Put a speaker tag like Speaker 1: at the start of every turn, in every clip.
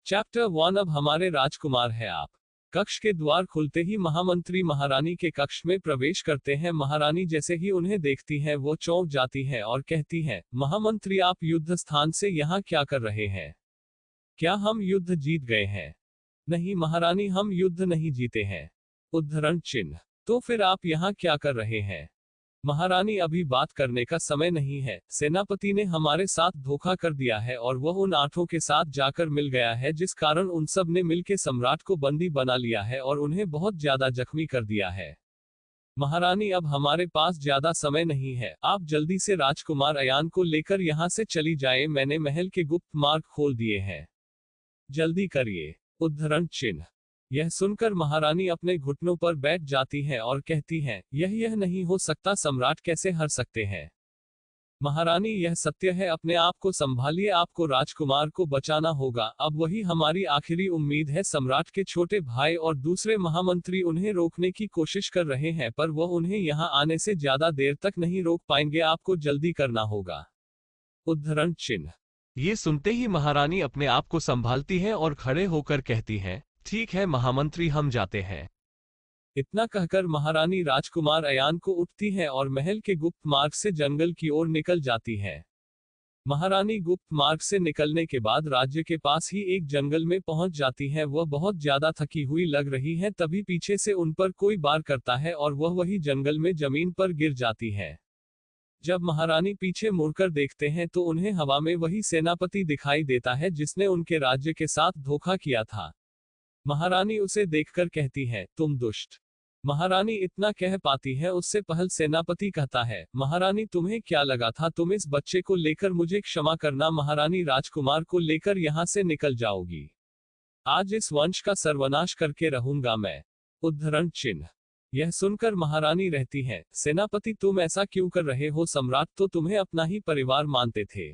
Speaker 1: Chapter 1। अब हमारे राजकुमार है आप। कक्ष के द्वार खुलते ही महामंत्री महारानी के कक्ष में प्रवेश करते हैं। महारानी जैसे ही उन्हें देखती हैं वो चौंक जाती है और कहती है, महामंत्री आप युद्ध स्थान से यहाँ क्या कर रहे हैं? क्या हम युद्ध जीत गए हैं? नहीं महारानी, हम युद्ध नहीं जीते हैं। उद्धरण चिन्ह। तो फिर आप यहाँ क्या कर रहे हैं? महारानी अभी बात करने का समय नहीं है। सेनापति ने हमारे साथ धोखा कर दिया है और वह उन 8 के साथ जाकर मिल गया है, जिस कारण उन सब ने मिलकर सम्राट को बंदी बना लिया है और उन्हें बहुत ज्यादा जख्मी कर दिया है। महारानी अब हमारे पास ज्यादा समय नहीं है, आप जल्दी से राजकुमार अयान को लेकर यहाँ से चली जाए। मैंने महल के गुप्त मार्ग खोल दिए हैं, जल्दी करिए। उद्धरण चिन्ह। यह सुनकर महारानी अपने घुटनों पर बैठ जाती है और कहती हैं, यह नहीं हो सकता, सम्राट कैसे हार सकते हैं? महारानी यह सत्य है, अपने आप को संभालिए, आपको राजकुमार को बचाना होगा। अब वही हमारी आखिरी उम्मीद है। सम्राट के छोटे भाई और दूसरे महामंत्री उन्हें रोकने की कोशिश कर रहे हैं, पर वह उन्हें यहाँ आने से ज्यादा देर तक नहीं रोक पाएंगे। आपको जल्दी करना होगा। उद्धरण चिन्ह।
Speaker 2: ये सुनते ही महारानी अपने आप को संभालती है और खड़े होकर कहती हैं, ठीक है महामंत्री, हम जाते हैं।
Speaker 1: इतना कहकर महारानी राजकुमार अयान को उठती है और महल के गुप्त मार्ग से जंगल की ओर निकल जाती है। महारानी गुप्त मार्ग से निकलने के बाद राज्य के पास ही एक जंगल में पहुंच जाती है। वह बहुत ज्यादा थकी हुई लग रही है, तभी पीछे से उन पर कोई वार करता है और वह वही जंगल में जमीन पर गिर जाती है। जब महारानी पीछे मुड़कर देखते हैं तो उन्हें हवा में वही सेनापति दिखाई देता है जिसने उनके राज्य के साथ धोखा किया था। महारानी उसे देखकर कहती है, तुम दुष्ट। महारानी इतना कह पाती है, उससे पहले सेनापति कहता है, महारानी तुम्हें क्या लगा था तुम इस बच्चे को लेकर मुझे क्षमा करना, महारानी राजकुमार को लेकर यहाँ से निकल जाओगी। आज इस वंश का सर्वनाश करके रहूंगा मैं। उद्धरण चिन्ह। यह सुनकर महारानी रहती है, सेनापति तुम ऐसा क्यों कर रहे हो? सम्राट तो तुम्हें अपना ही परिवार मानते थे।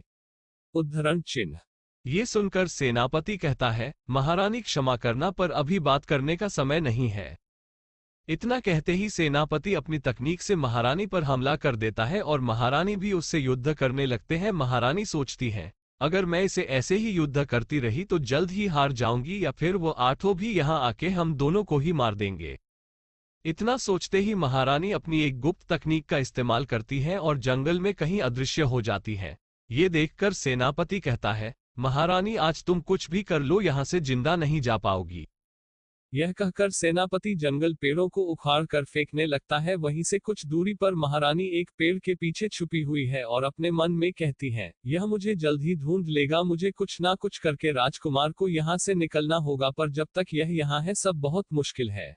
Speaker 1: उद्धरण चिन्ह।
Speaker 2: ये सुनकर सेनापति कहता है, महारानी क्षमा करना, पर अभी बात करने का समय नहीं है। इतना कहते ही सेनापति अपनी तकनीक से महारानी पर हमला कर देता है और महारानी भी उससे युद्ध करने लगते हैं। महारानी सोचती है, अगर मैं इसे ऐसे ही युद्ध करती रही तो जल्द ही हार जाऊंगी, या फिर वो 8 भी यहाँ आके हम दोनों को ही मार देंगे। इतना सोचते ही महारानी अपनी एक गुप्त तकनीक का इस्तेमाल करती है और जंगल में कहीं अदृश्य हो जाती है। ये देखकर सेनापति कहता है, महारानी आज तुम कुछ भी कर लो, यहाँ से जिंदा नहीं जा पाओगी।
Speaker 1: यह कहकर सेनापति जंगल पेड़ों को उखाड़ कर फेंकने लगता है। वहीं से कुछ दूरी पर महारानी एक पेड़ के पीछे छुपी हुई है और अपने मन में कहती है, यह मुझे जल्द ही ढूंढ लेगा, मुझे कुछ ना कुछ करके राजकुमार को यहाँ से निकलना होगा, पर जब तक यह यहाँ है सब बहुत मुश्किल है।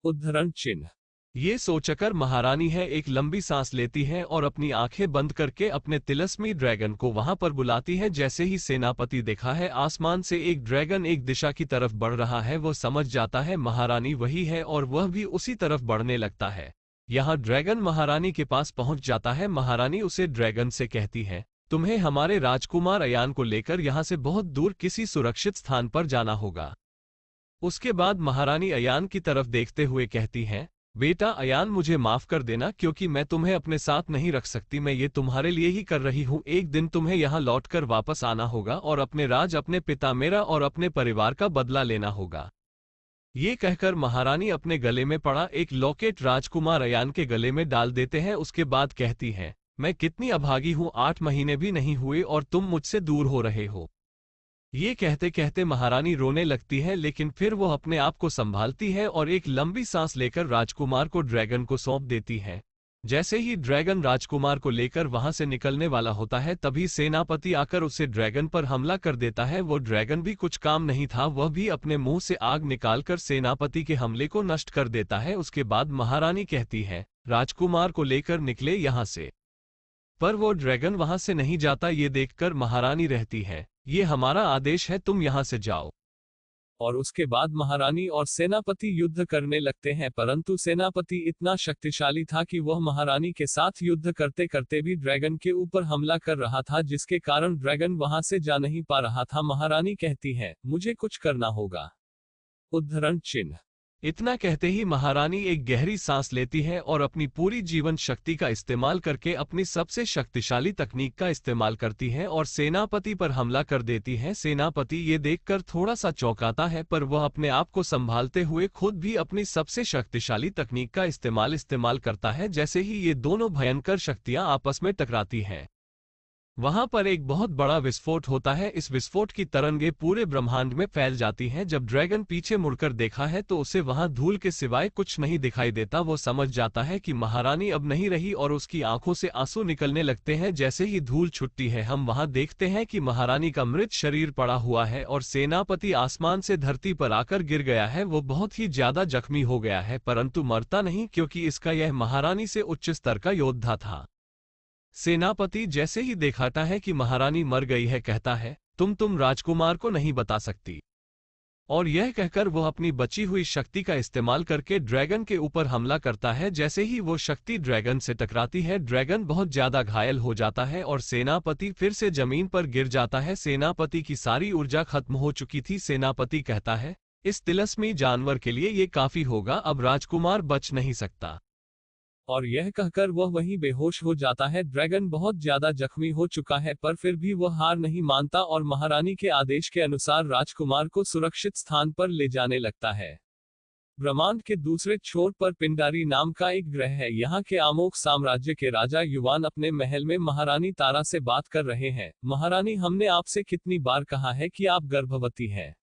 Speaker 1: उद्धरण चिन्ह।
Speaker 2: ये सोचकर महारानी है एक लंबी सांस लेती है और अपनी आंखें बंद करके अपने तिलस्मी ड्रैगन को वहां पर बुलाती है। जैसे ही सेनापति देखा है आसमान से एक ड्रैगन एक दिशा की तरफ बढ़ रहा है, वो समझ जाता है महारानी वही है और वह भी उसी तरफ बढ़ने लगता है। यहाँ ड्रैगन महारानी के पास पहुंच जाता है। महारानी उसे ड्रैगन से कहती है, तुम्हें हमारे राजकुमार अयान को लेकर यहाँ से बहुत दूर किसी सुरक्षित स्थान पर जाना होगा। उसके बाद महारानी अयान की तरफ देखते हुए कहती हैं, बेटा अयान, मुझे माफ कर देना क्योंकि मैं तुम्हें अपने साथ नहीं रख सकती। मैं ये तुम्हारे लिए ही कर रही हूँ। एक दिन तुम्हें यहाँ लौटकर वापस आना होगा और अपने राज, अपने पिता मेरा और अपने परिवार का बदला लेना होगा। ये कहकर महारानी अपने गले में पड़ा एक लॉकेट राजकुमार अयान के गले में डाल देते हैं। उसके बाद कहती हैं, मैं कितनी अभागी हूँ, 8 महीने भी नहीं हुए और तुम मुझसे दूर हो रहे हो। ये कहते कहते महारानी रोने लगती है, लेकिन फिर वो अपने आप को संभालती है और एक लंबी सांस लेकर राजकुमार को ड्रैगन को सौंप देती है। जैसे ही ड्रैगन राजकुमार को लेकर वहां से निकलने वाला होता है, तभी सेनापति आकर उसे ड्रैगन पर हमला कर देता है। वो ड्रैगन भी कुछ काम नहीं था, वह भी अपने मुंह से आग निकालकर सेनापति के हमले को नष्ट कर देता है। उसके बाद महारानी कहती है, राजकुमार को लेकर निकले यहाँ से। पर वो ड्रैगन वहां से नहीं जाता। ये देखकर महारानी रहती है, ये हमारा आदेश है, तुम यहाँ से जाओ।
Speaker 1: और उसके बाद महारानी और सेनापति युद्ध करने लगते हैं, परंतु सेनापति इतना शक्तिशाली था कि वह महारानी के साथ युद्ध करते करते भी ड्रैगन के ऊपर हमला कर रहा था, जिसके कारण ड्रैगन वहां से जा नहीं पा रहा था। महारानी कहती है, मुझे कुछ करना होगा। उद्धरण चिन्ह।
Speaker 2: इतना कहते ही महारानी एक गहरी सांस लेती है और अपनी पूरी जीवन शक्ति का इस्तेमाल करके अपनी सबसे शक्तिशाली तकनीक का इस्तेमाल करती है और सेनापति पर हमला कर देती है। सेनापति ये देखकर थोड़ा सा चौंकाता है, पर वह अपने आप को संभालते हुए खुद भी अपनी सबसे शक्तिशाली तकनीक का इस्तेमाल करता है। जैसे ही ये दोनों भयंकर शक्तियां आपस में टकराती हैं, वहां पर एक बहुत बड़ा विस्फोट होता है। इस विस्फोट की तरंगे पूरे ब्रह्मांड में फैल जाती हैं। जब ड्रैगन पीछे मुड़कर देखा है तो उसे वहां धूल के सिवाय कुछ नहीं दिखाई देता। वो समझ जाता है कि महारानी अब नहीं रही और उसकी आंखों से आंसू निकलने लगते हैं। जैसे ही धूल छुटती है, हम वहां देखते हैं कि महारानी का मृत शरीर पड़ा हुआ है और सेनापति आसमान से धरती पर आकर गिर गया है। वो बहुत ही ज्यादा जख्मी हो गया है, परंतु मरता नहीं, क्योंकि इसका यह महारानी से उच्च स्तर का योद्धा था। सेनापति जैसे ही दिखाता है कि महारानी मर गई है, कहता है, तुम राजकुमार को नहीं बता सकती। और यह कहकर वह अपनी बची हुई शक्ति का इस्तेमाल करके ड्रैगन के ऊपर हमला करता है। जैसे ही वो शक्ति ड्रैगन से टकराती है, ड्रैगन बहुत ज्यादा घायल हो जाता है और सेनापति फिर से जमीन पर गिर जाता है। सेनापति की सारी ऊर्जा खत्म हो चुकी थी। सेनापति कहता है, इस तिलस्मी जानवर के लिए ये काफी होगा, अब राजकुमार बच नहीं सकता।
Speaker 1: और यह कहकर वह वहीं बेहोश हो जाता है। ड्रैगन बहुत ज्यादा जख्मी हो चुका है, पर फिर भी वह हार नहीं मानता और महारानी के आदेश के अनुसार राजकुमार को सुरक्षित स्थान पर ले जाने लगता है। ब्रह्मांड के दूसरे छोर पर पिंडारी नाम का एक ग्रह है। यहाँ के आमोक साम्राज्य के राजा युवान अपने महल में महारानी तारा से बात कर रहे हैं। महारानी, हमने आपसे कितनी बार कहा है कि आप गर्भवती हैं।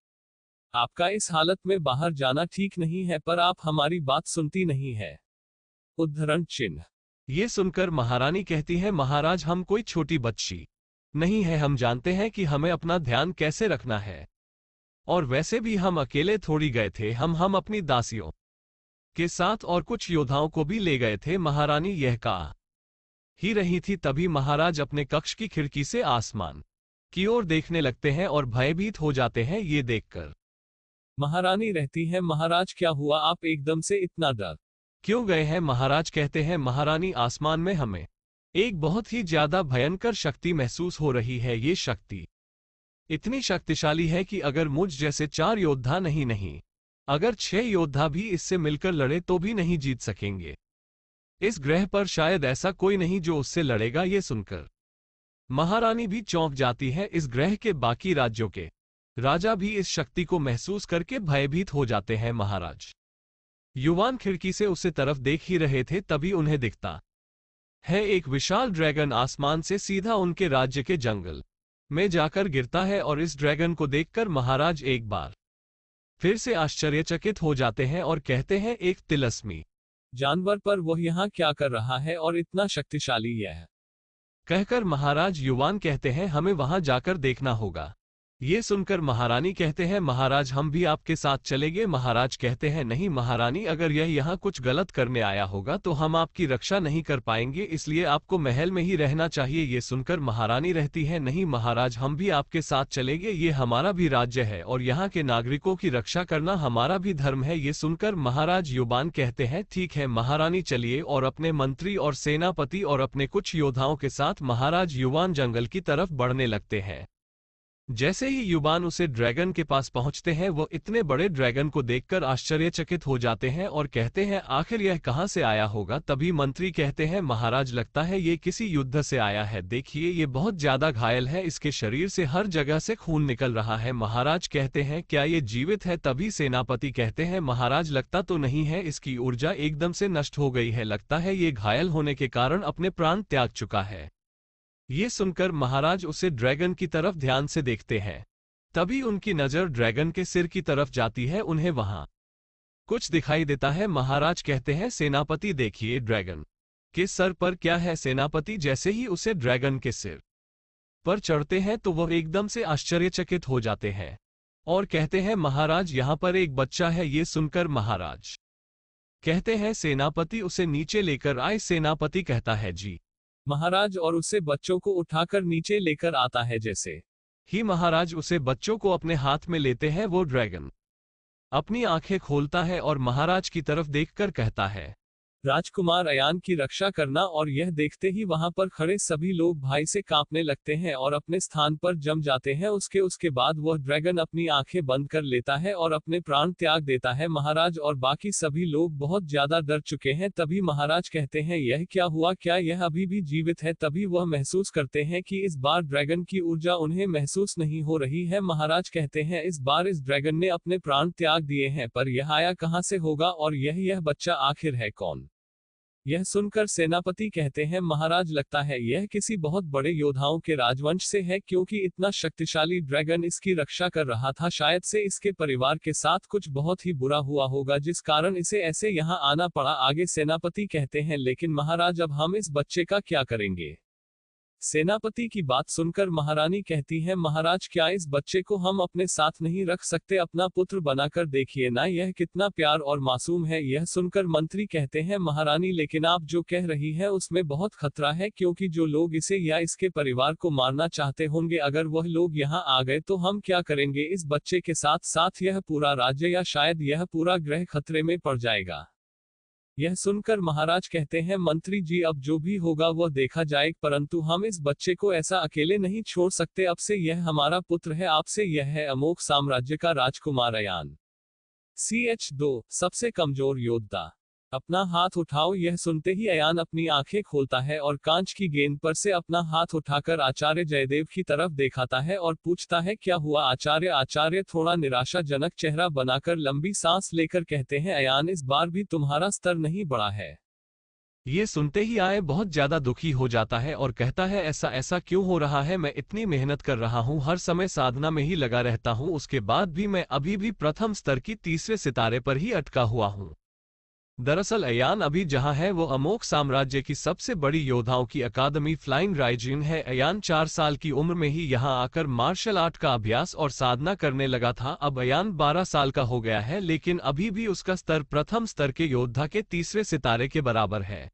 Speaker 1: आपका इस हालत में बाहर जाना ठीक नहीं है, पर आप हमारी बात सुनती नहीं है। उद्धरण चिन्ह।
Speaker 2: ये सुनकर महारानी कहती है, महाराज, हम कोई छोटी बच्ची नहीं है, हम जानते हैं कि हमें अपना ध्यान कैसे रखना है, और वैसे भी हम अकेले थोड़ी गए थे, हम अपनी दासियों के साथ और कुछ योद्धाओं को भी ले गए थे। महारानी यह कहा ही रही थी, तभी महाराज अपने कक्ष की खिड़की से आसमान की ओर देखने लगते हैं और भयभीत हो जाते हैं ये देखकर।
Speaker 1: महारानी रहती है, महाराज क्या हुआ, आप एकदम से इतना डर
Speaker 2: क्यों गए हैं। महाराज कहते हैं, महारानी, आसमान में हमें एक बहुत ही ज्यादा भयंकर शक्ति महसूस हो रही है। ये शक्ति इतनी शक्तिशाली है कि अगर मुझ जैसे 4 योद्धा नहीं, अगर 6 योद्धा भी इससे मिलकर लड़े तो भी नहीं जीत सकेंगे। इस ग्रह पर शायद ऐसा कोई नहीं जो उससे लड़ेगा। ये सुनकर महारानी भी चौंक जाती है। इस ग्रह के बाकी राज्यों के राजा भी इस शक्ति को महसूस करके भयभीत हो जाते हैं। महाराज युवान खिड़की से उसे तरफ देख ही रहे थे, तभी उन्हें दिखता है एक विशाल ड्रैगन आसमान से सीधा उनके राज्य के जंगल में जाकर गिरता है। और इस ड्रैगन को देखकर महाराज एक बार फिर से आश्चर्यचकित हो जाते हैं और कहते हैं, एक तिलस्मी
Speaker 1: जानवर पर वह यहाँ क्या कर रहा है और इतना शक्तिशाली यह।
Speaker 2: कहकर महाराज युवान कहते हैं, हमें वहां जाकर देखना होगा। ये सुनकर महारानी कहते हैं, महाराज, हम भी आपके साथ चलेंगे। महाराज कहते हैं, नहीं महारानी, अगर यह यहाँ कुछ गलत करने आया होगा तो हम आपकी रक्षा नहीं कर पाएंगे, इसलिए आपको महल में ही रहना चाहिए। ये सुनकर महारानी रहती है, नहीं महाराज, हम भी आपके साथ चलेंगे, ये हमारा भी राज्य है और यहाँ के नागरिकों की रक्षा करना हमारा भी धर्म है। ये सुनकर महाराज युवान कहते हैं, ठीक है महारानी, चलिए। और अपने मंत्री और सेनापति और अपने कुछ योद्धाओं के साथ महाराज युवान जंगल की तरफ बढ़ने लगते हैं। जैसे ही युवान उसे ड्रैगन के पास पहुंचते हैं, वो इतने बड़े ड्रैगन को देखकर आश्चर्यचकित हो जाते हैं और कहते हैं, आखिर यह कहां से आया होगा। तभी मंत्री कहते हैं, महाराज, लगता है ये किसी युद्ध से आया है, देखिए ये बहुत ज्यादा घायल है, इसके शरीर से हर जगह से खून निकल रहा है। महाराज कहते हैं, क्या ये जीवित है। तभी सेनापति कहते हैं, महाराज, लगता तो नहीं है, इसकी ऊर्जा एकदम से नष्ट हो गई है, लगता है ये घायल होने के कारण अपने प्राण त्याग चुका है। ये सुनकर महाराज उसे ड्रैगन की तरफ ध्यान से देखते हैं। तभी उनकी नजर ड्रैगन के सिर की तरफ जाती है, उन्हें वहां कुछ दिखाई देता है। महाराज कहते हैं, सेनापति देखिए ड्रैगन के सर पर क्या है। सेनापति जैसे ही उसे ड्रैगन के सिर पर चढ़ते हैं तो वह एकदम से आश्चर्यचकित हो जाते हैं और कहते हैं, महाराज, यहां पर एक बच्चा है। ये सुनकर महाराज कहते हैं, सेनापति उसे नीचे लेकर आए। सेनापति कहता है, जी
Speaker 1: महाराज, और उसे बच्चों को उठाकर नीचे लेकर आता है। जैसे
Speaker 2: ही महाराज उसे बच्चों को अपने हाथ में लेते हैं, वो ड्रैगन अपनी आंखें खोलता है और महाराज की तरफ देखकर कहता है,
Speaker 1: राजकुमार अयान की रक्षा करना और यह देखते ही वहां पर खड़े सभी लोग भय से कांपने लगते हैं और अपने स्थान पर जम जाते हैं। उसके बाद वह ड्रैगन अपनी आंखें बंद कर लेता है और अपने प्राण त्याग देता है। महाराज और बाकी सभी लोग बहुत ज्यादा डर चुके हैं। तभी महाराज कहते हैं, यह क्या हुआ, क्या यह अभी भी जीवित है? तभी वह महसूस करते हैं कि इस बार ड्रैगन की ऊर्जा उन्हें महसूस नहीं हो रही है। महाराज कहते हैं, इस बार इस ड्रैगन ने अपने प्राण त्याग दिए हैं, पर यह आया कहां से होगा और यह बच्चा आखिर है कौन? यह सुनकर सेनापति कहते हैं, महाराज लगता है यह किसी बहुत बड़े योद्धाओं के राजवंश से है, क्योंकि इतना शक्तिशाली ड्रैगन इसकी रक्षा कर रहा था। शायद से इसके परिवार के साथ कुछ बहुत ही बुरा हुआ होगा जिस कारण इसे ऐसे यहाँ आना पड़ा। आगे सेनापति कहते हैं, लेकिन महाराज अब हम इस बच्चे का क्या करेंगे? सेनापति की बात सुनकर महारानी कहती है, महाराज क्या इस बच्चे को हम अपने साथ नहीं रख सकते? अपना पुत्र बनाकर देखिए ना, यह कितना प्यार और मासूम है। यह सुनकर मंत्री कहते हैं, महारानी लेकिन आप जो कह रही है उसमें बहुत खतरा है, क्योंकि जो लोग इसे या इसके परिवार को मारना चाहते होंगे, अगर वह लोग यहाँ आ गए तो हम क्या करेंगे? इस बच्चे के साथ साथ यह पूरा राज्य या शायद यह पूरा ग्रह खतरे में पड़ जाएगा। यह सुनकर महाराज कहते हैं, मंत्री जी अब जो भी होगा वह देखा जाए, परंतु हम इस बच्चे को ऐसा अकेले नहीं छोड़ सकते। अब से यह हमारा पुत्र है, आपसे यह है अमोघ साम्राज्य का राजकुमार अयान। CH2 सबसे कमजोर योद्धा, अपना हाथ उठाओ। यह सुनते ही अयान अपनी आंखें खोलता है और कांच की गेंद पर से अपना हाथ उठाकर आचार्य जयदेव की तरफ दिखाता है और पूछता है, क्या हुआ आचार्य? आचार्य थोड़ा निराशाजनक चेहरा बनाकर लंबी सांस लेकर कहते हैं, अयान इस बार भी तुम्हारा स्तर नहीं बढ़ा है।
Speaker 2: ये सुनते ही आय बहुत ज्यादा दुखी हो जाता है और कहता है, ऐसा ऐसा क्यों हो रहा है? मैं इतनी मेहनत कर रहा हूँ, हर समय साधना में ही लगा रहता हूँ, उसके बाद भी मैं अभी भी प्रथम स्तर की तीसरे सितारे पर ही अटका हुआ हूँ। दरअसल अयान अभी जहां है वो अमोघ साम्राज्य की सबसे बड़ी योद्धाओं की अकादमी फ्लाइंग राइजिन है। अयान 4 साल की उम्र में ही यहां आकर मार्शल आर्ट का अभ्यास और साधना करने लगा था। अब अयान 12 साल का हो गया है, लेकिन अभी भी उसका स्तर प्रथम स्तर के योद्धा के तीसरे सितारे के बराबर है।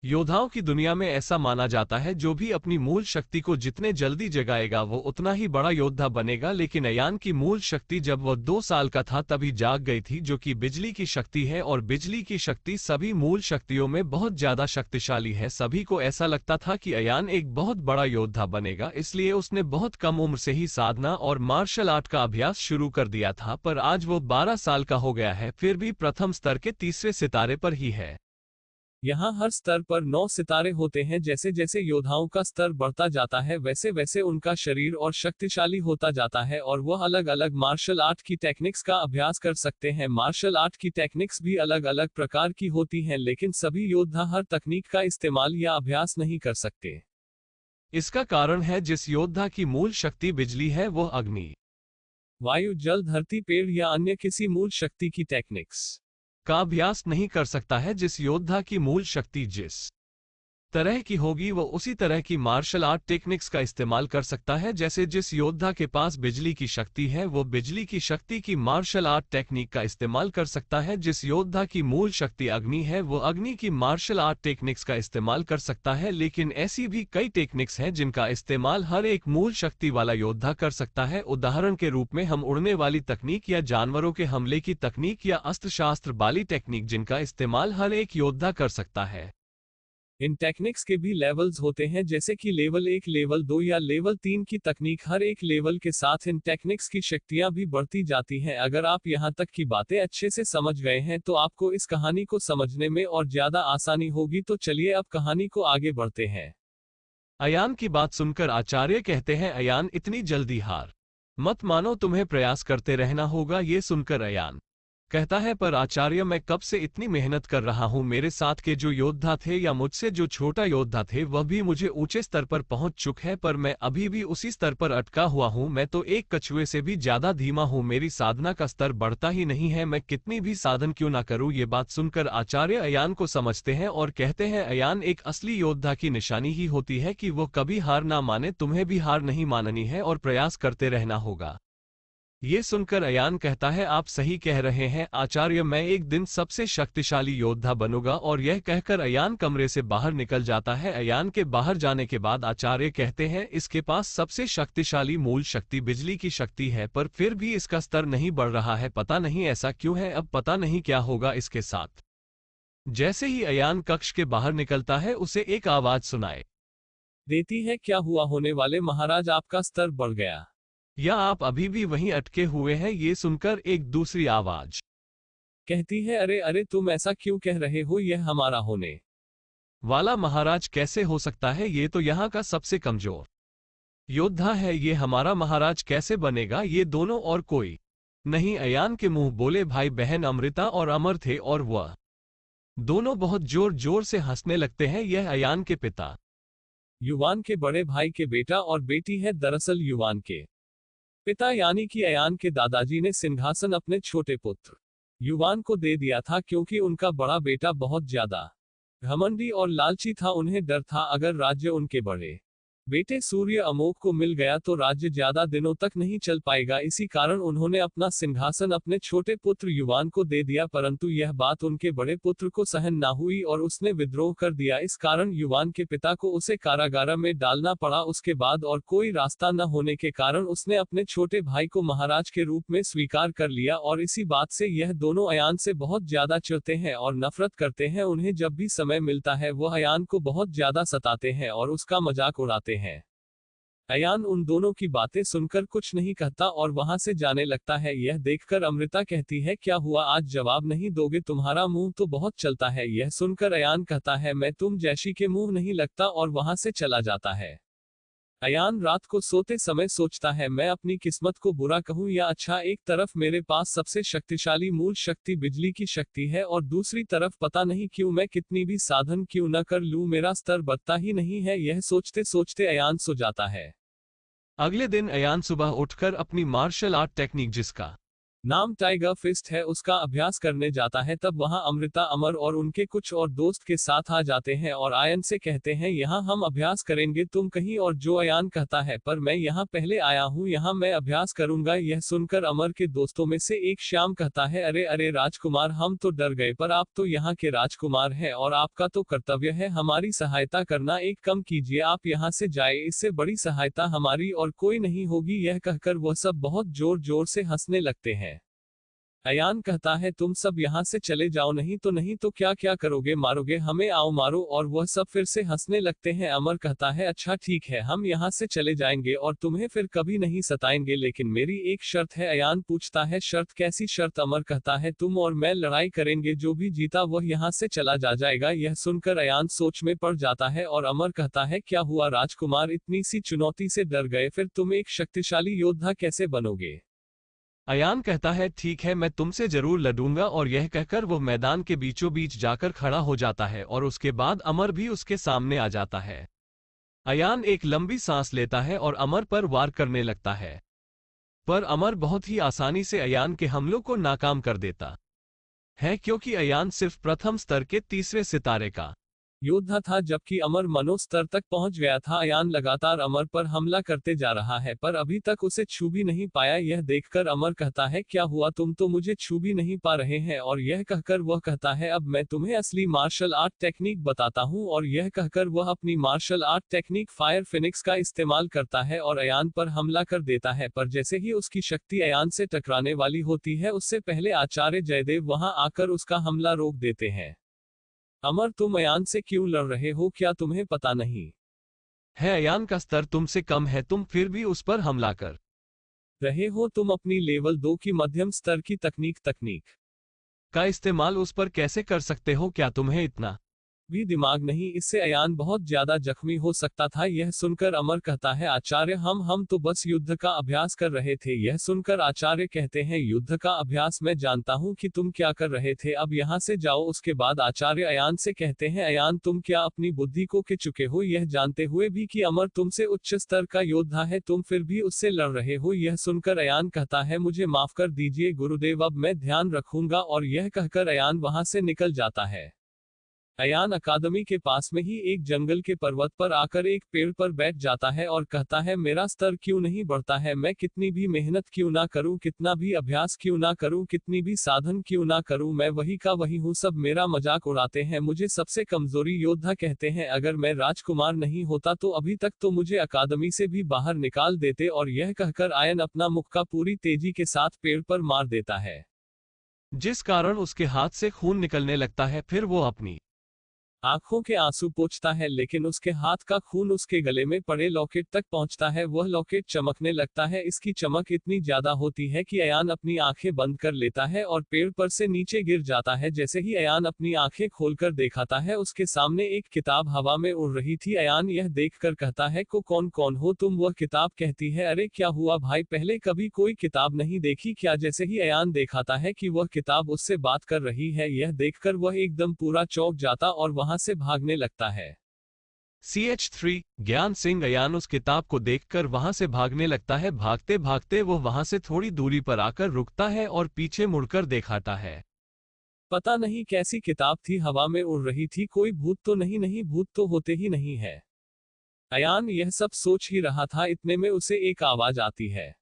Speaker 2: योद्धाओं की दुनिया में ऐसा माना जाता है, जो भी अपनी मूल शक्ति को जितने जल्दी जगाएगा वो उतना ही बड़ा योद्धा बनेगा। लेकिन अयान की मूल शक्ति जब वह 2 साल का था तभी जाग गई थी, जो कि बिजली की शक्ति है, और बिजली की शक्ति सभी मूल शक्तियों में बहुत ज्यादा शक्तिशाली है। सभी को ऐसा लगता था कि अयान एक बहुत बड़ा योद्धा बनेगा, इसलिए उसने बहुत कम उम्र से ही साधना और मार्शल आर्ट का अभ्यास शुरू कर दिया था। पर आज वो 12 साल का हो गया है, फिर भी प्रथम स्तर के तीसरे सितारे पर ही है।
Speaker 1: यहाँ हर स्तर पर 9 सितारे होते हैं। जैसे जैसे योद्धाओं का स्तर बढ़ता जाता है वैसे वैसे उनका शरीर और शक्तिशाली होता जाता है और वह अलग अलग मार्शल आर्ट की टेक्निक्स का अभ्यास कर सकते हैं। मार्शल आर्ट की टेक्निक्स भी अलग अलग प्रकार की होती हैं, लेकिन सभी योद्धा हर तकनीक का इस्तेमाल या अभ्यास नहीं कर सकते।
Speaker 2: इसका कारण है, जिस योद्धा की मूल शक्ति बिजली है वह अग्नि,
Speaker 1: वायु, जल, धरती, पेड़ या अन्य किसी मूल शक्ति की टेक्निक्स
Speaker 2: का अभ्यास नहीं कर सकता है। जिस योद्धा की मूल शक्ति जिस तरह की होगी वो उसी तरह की मार्शल आर्ट टेक्निक्स का इस्तेमाल कर सकता है। जैसे जिस योद्धा के पास बिजली की शक्ति है वो बिजली की शक्ति की मार्शल आर्ट टेक्निक का इस्तेमाल कर सकता है। जिस योद्धा की मूल शक्ति अग्नि है वो अग्नि की मार्शल आर्ट टेक्निक्स का इस्तेमाल कर सकता है। लेकिन ऐसी भी कई टेक्निक्स हैं जिनका इस्तेमाल हर एक मूल शक्ति वाला योद्धा कर सकता है। उदाहरण के रूप में हम उड़ने वाली तकनीक या जानवरों के हमले की तकनीक या अस्त्र शास्त्र वाली टेक्निक, जिनका इस्तेमाल हर एक योद्धा कर सकता है।
Speaker 1: इन टेक्निक्स के भी लेवल्स होते हैं, जैसे कि लेवल 1, लेवल 2 या लेवल 3 की तकनीक। हर एक लेवल के साथ इन टेक्निक्स की शक्तियां भी बढ़ती जाती हैं। अगर आप यहां तक की बातें अच्छे से समझ गए हैं तो आपको इस कहानी को समझने में और ज्यादा आसानी होगी। तो चलिए अब कहानी को आगे बढ़ते हैं।
Speaker 2: अयान की बात सुनकर आचार्य कहते हैं, अयान इतनी जल्दी हार मत मानो, तुम्हें प्रयास करते रहना होगा। ये सुनकर अयान कहता है, पर आचार्य मैं कब से इतनी मेहनत कर रहा हूँ, मेरे साथ के जो योद्धा थे या मुझसे जो छोटा योद्धा थे वह भी मुझे ऊंचे स्तर पर पहुंच चुके हैं, पर मैं अभी भी उसी स्तर पर अटका हुआ हूँ। मैं तो एक कछुए से भी ज्यादा धीमा हूँ, मेरी साधना का स्तर बढ़ता ही नहीं है, मैं कितनी भी साधन क्यों ना करूँ। ये बात सुनकर आचार्य अयान को समझते हैं और कहते हैं, अयान एक असली योद्धा की निशानी ही होती है कि वो कभी हार ना माने। तुम्हें भी हार नहीं माननी है और प्रयास करते रहना होगा। ये सुनकर अयान कहता है, आप सही कह रहे हैं आचार्य, मैं एक दिन सबसे शक्तिशाली योद्धा बनूंगा। और यह कहकर अयान कमरे से बाहर निकल जाता है। अयान के बाहर जाने के बाद आचार्य कहते हैं, इसके पास सबसे शक्तिशाली मूल शक्ति बिजली की शक्ति है, पर फिर भी इसका स्तर नहीं बढ़ रहा है, पता नहीं ऐसा क्यों है। अब पता नहीं क्या होगा इसके साथ। जैसे ही अयान कक्ष के बाहर निकलता है उसे एक आवाज सुनाई
Speaker 1: देती है, क्या हुआ होने वाले महाराज, आपका स्तर बढ़ गया।
Speaker 2: या आप अभी भी वहीं अटके हुए हैं। ये सुनकर एक दूसरी आवाज
Speaker 1: कहती है, अरे अरे तुम ऐसा क्यों कह रहे हो, यह हमारा होने
Speaker 2: वाला महाराज कैसे हो सकता है, ये तो यहाँ का सबसे कमजोर योद्धा है, ये हमारा महाराज कैसे बनेगा, ये दोनों और कोई नहीं। अयान के मुंह बोले भाई बहन अमृता और अमर थे और वह दोनों बहुत जोर जोर से हंसने लगते हैं। यह अयान के पिता
Speaker 1: युवान के बड़े भाई के बेटा और बेटी है। दरअसल युवान के पिता यानी कि अयान के दादाजी ने सिंहासन अपने छोटे पुत्र युवान को दे दिया था, क्योंकि उनका बड़ा बेटा बहुत ज्यादा घमंडी और लालची था। उन्हें डर था अगर राज्य उनके बड़े बेटे सूर्य अमोक को मिल गया तो राज्य ज्यादा दिनों तक नहीं चल पाएगा। इसी कारण उन्होंने अपना सिंहासन अपने छोटे पुत्र युवान को दे दिया, परंतु यह बात उनके बड़े पुत्र को सहन ना हुई और उसने विद्रोह कर दिया। इस कारण युवान के पिता को उसे कारागार में डालना पड़ा। उसके बाद और कोई रास्ता न होने के कारण उसने अपने छोटे भाई को महाराज के रूप में स्वीकार कर लिया, और इसी बात से यह दोनों अयान से बहुत ज्यादा चिढ़ते हैं और नफरत करते हैं। उन्हें जब भी समय मिलता है वह अयान को बहुत ज्यादा सताते हैं और उसका मजाक उड़ाते हैं। अयान उन दोनों की बातें सुनकर कुछ नहीं कहता और वहां से जाने लगता है। यह देखकर अमृता कहती है, क्या हुआ, आज जवाब नहीं दोगे, तुम्हारा मुंह तो बहुत चलता है। यह सुनकर अयान कहता है, मैं तुम जैसी के मुंह नहीं लगता, और वहां से चला जाता है। अयान रात को सोते समय सोचता है, मैं अपनी किस्मत को बुरा कहूं या अच्छा। एक तरफ मेरे पास सबसे शक्तिशाली मूल शक्ति बिजली की शक्ति है, और दूसरी तरफ पता नहीं क्यों मैं कितनी भी साधन क्यों न कर लूं मेरा स्तर बढ़ता ही नहीं है। यह सोचते सोचते अयान सो जाता है।
Speaker 2: अगले दिन अयान सुबह उठकर अपनी मार्शल आर्ट टेक्निक जिसका
Speaker 1: नाम टाइगर फिस्ट है उसका अभ्यास करने जाता है। तब वहां अमृता, अमर और उनके कुछ और दोस्त के साथ आ जाते हैं और आयन से कहते हैं, यहाँ हम अभ्यास करेंगे, तुम कहीं और। जो अयान कहता है, पर मैं यहाँ पहले आया हूँ, यहाँ मैं अभ्यास करूंगा। यह सुनकर अमर के दोस्तों में से एक श्याम कहता है, अरे अरे राजकुमार, हम तो डर गए, पर आप तो यहाँ के राजकुमार हैं और आपका तो कर्तव्य है हमारी सहायता करना। एक कम कीजिए, आप यहाँ से जाए, इससे बड़ी सहायता हमारी और कोई नहीं होगी। यह कहकर वह सब बहुत जोर जोर से हंसने लगते हैं। अयान कहता है, तुम सब यहाँ से चले जाओ, नहीं तो क्या क्या करोगे, मारोगे हमें, आओ मारो। और वह सब फिर से हंसने लगते हैं। अमर कहता है, अच्छा ठीक है, हम यहाँ से चले जाएंगे और तुम्हें फिर कभी नहीं सताएंगे, लेकिन मेरी एक शर्त है। अयान पूछता है, शर्त, कैसी शर्त? अमर कहता है, तुम और मैं लड़ाई करेंगे, जो भी जीता वह यहाँ से चला जाएगा। यह सुनकर अयान सोच में पड़ जाता है और अमर कहता है, क्या हुआ राजकुमार, इतनी सी चुनौती से डर गए, फिर तुम एक शक्तिशाली योद्धा कैसे बनोगे?
Speaker 2: अयान कहता है, ठीक है, मैं तुमसे जरूर लड़ूंगा। और यह कहकर वो मैदान के बीचों बीच जाकर खड़ा हो जाता है और उसके बाद अमर भी उसके सामने आ जाता है। अयान एक लंबी सांस लेता है और अमर पर वार करने लगता है, पर अमर बहुत ही आसानी से अयान के हमलों को नाकाम कर देता है, क्योंकि अयान सिर्फ प्रथम स्तर के तीसरे सितारे का
Speaker 1: योद्धा था, जबकि अमर मनोस्तर तक पहुंच गया था। अयान लगातार अमर पर हमला करते जा रहा है, पर अभी तक उसे छू भी नहीं पाया। यह देखकर अमर कहता है, क्या हुआ, तुम तो मुझे छू भी नहीं पा रहे हैं? और यह कहकर वह कहता है, अब मैं तुम्हें असली मार्शल आर्ट टेक्निक बताता हूं। और यह कहकर वह अपनी martial art technique fire phoenix का इस्तेमाल करता है और अयान पर हमला कर देता है। पर जैसे ही उसकी शक्ति अयान से टकराने वाली होती है, उससे पहले आचार्य जयदेव वहां आकर उसका हमला रोक देते हैं। अमर, तुम अयान से क्यों लड़ रहे हो, क्या तुम्हें पता नहीं
Speaker 2: है अयान का स्तर तुमसे कम है, तुम फिर भी उस पर हमला कर
Speaker 1: रहे हो? तुम अपनी लेवल 2 की मध्यम स्तर की तकनीक
Speaker 2: का इस्तेमाल उस पर कैसे कर सकते हो? क्या तुम्हें इतना
Speaker 1: भी दिमाग नहीं? इससे अयान बहुत ज्यादा जख्मी हो सकता था। यह सुनकर अमर कहता है, आचार्य, हम तो बस युद्ध का अभ्यास कर रहे थे। यह सुनकर आचार्य कहते हैं, युद्ध का अभ्यास? मैं जानता हूं कि तुम क्या कर रहे थे, अब यहाँ से जाओ। उसके बाद आचार्य अयान से कहते हैं, अयान, तुम क्या अपनी बुद्धि को खो चुके हो? यह जानते हुए भी कि अमर तुमसे उच्च स्तर का योद्धा है, तुम फिर भी उससे लड़ रहे हो। यह सुनकर अयान कहता है, मुझे माफ कर दीजिए गुरुदेव, अब मैं ध्यान रखूंगा। और यह कहकर अयान वहां से निकल जाता है। अयान अकादमी के पास में ही एक जंगल के पर्वत पर आकर एक पेड़ पर बैठ जाता है और कहता है, मेरा स्तर क्यों नहीं बढ़ता है? मैं कितनी भी मेहनत क्यों ना करूं, कितना भी अभ्यास क्यों ना करूं, कितनी भी साधन क्यों ना करूं, मैं वही का वही हूं। सब मेरा मजाक उड़ाते हैं, मुझे सबसे कमजोरी योद्धा कहते हैं। अगर मैं राजकुमार नहीं होता तो अभी तक तो मुझे अकादमी से भी बाहर निकाल देते। और यह कहकर आयन अपना मुक्का पूरी तेजी के साथ पेड़ पर मार देता है।
Speaker 2: जिस कारण उसके हाथ से खून निकलने लगता है। फिर वो अपनी
Speaker 1: आंखों के आंसू पोंछता है, लेकिन उसके हाथ का खून उसके गले में पड़े लॉकेट तक पहुंचता है। वह लॉकेट चमकने लगता है। इसकी चमक इतनी ज्यादा होती है कि अयान अपनी आंखें बंद कर लेता है और पेड़ पर से नीचे गिर जाता है। जैसे ही अयान अपनी आंखें खोलकर दिखाता है, उसके सामने एक किताब हवा में उड़ रही थी। अयान यह देखकर कहता है, को कौन कौन हो तुम? वह किताब कहती है, अरे क्या हुआ भाई, पहले कभी कोई किताब नहीं देखी क्या? जैसे ही अयान दिखाता है कि वह किताब उससे बात कर रही है, यह देखकर वह एकदम पूरा चौंक जाता और वहां से भागने लगता है।
Speaker 2: CH3 ज्ञान सिंह अयान उस किताब को देखकर वहां से भागने लगता है। भागते भागते वो वहां से थोड़ी दूरी पर आकर रुकता है और पीछे मुड़कर दिखाता है।
Speaker 1: पता नहीं कैसी किताब थी, हवा में उड़ रही थी। कोई भूत तो नहीं? नहीं, भूत तो होते ही नहीं है। अयान यह सब सोच ही रहा था, इतने में उसे एक आवाज आती है,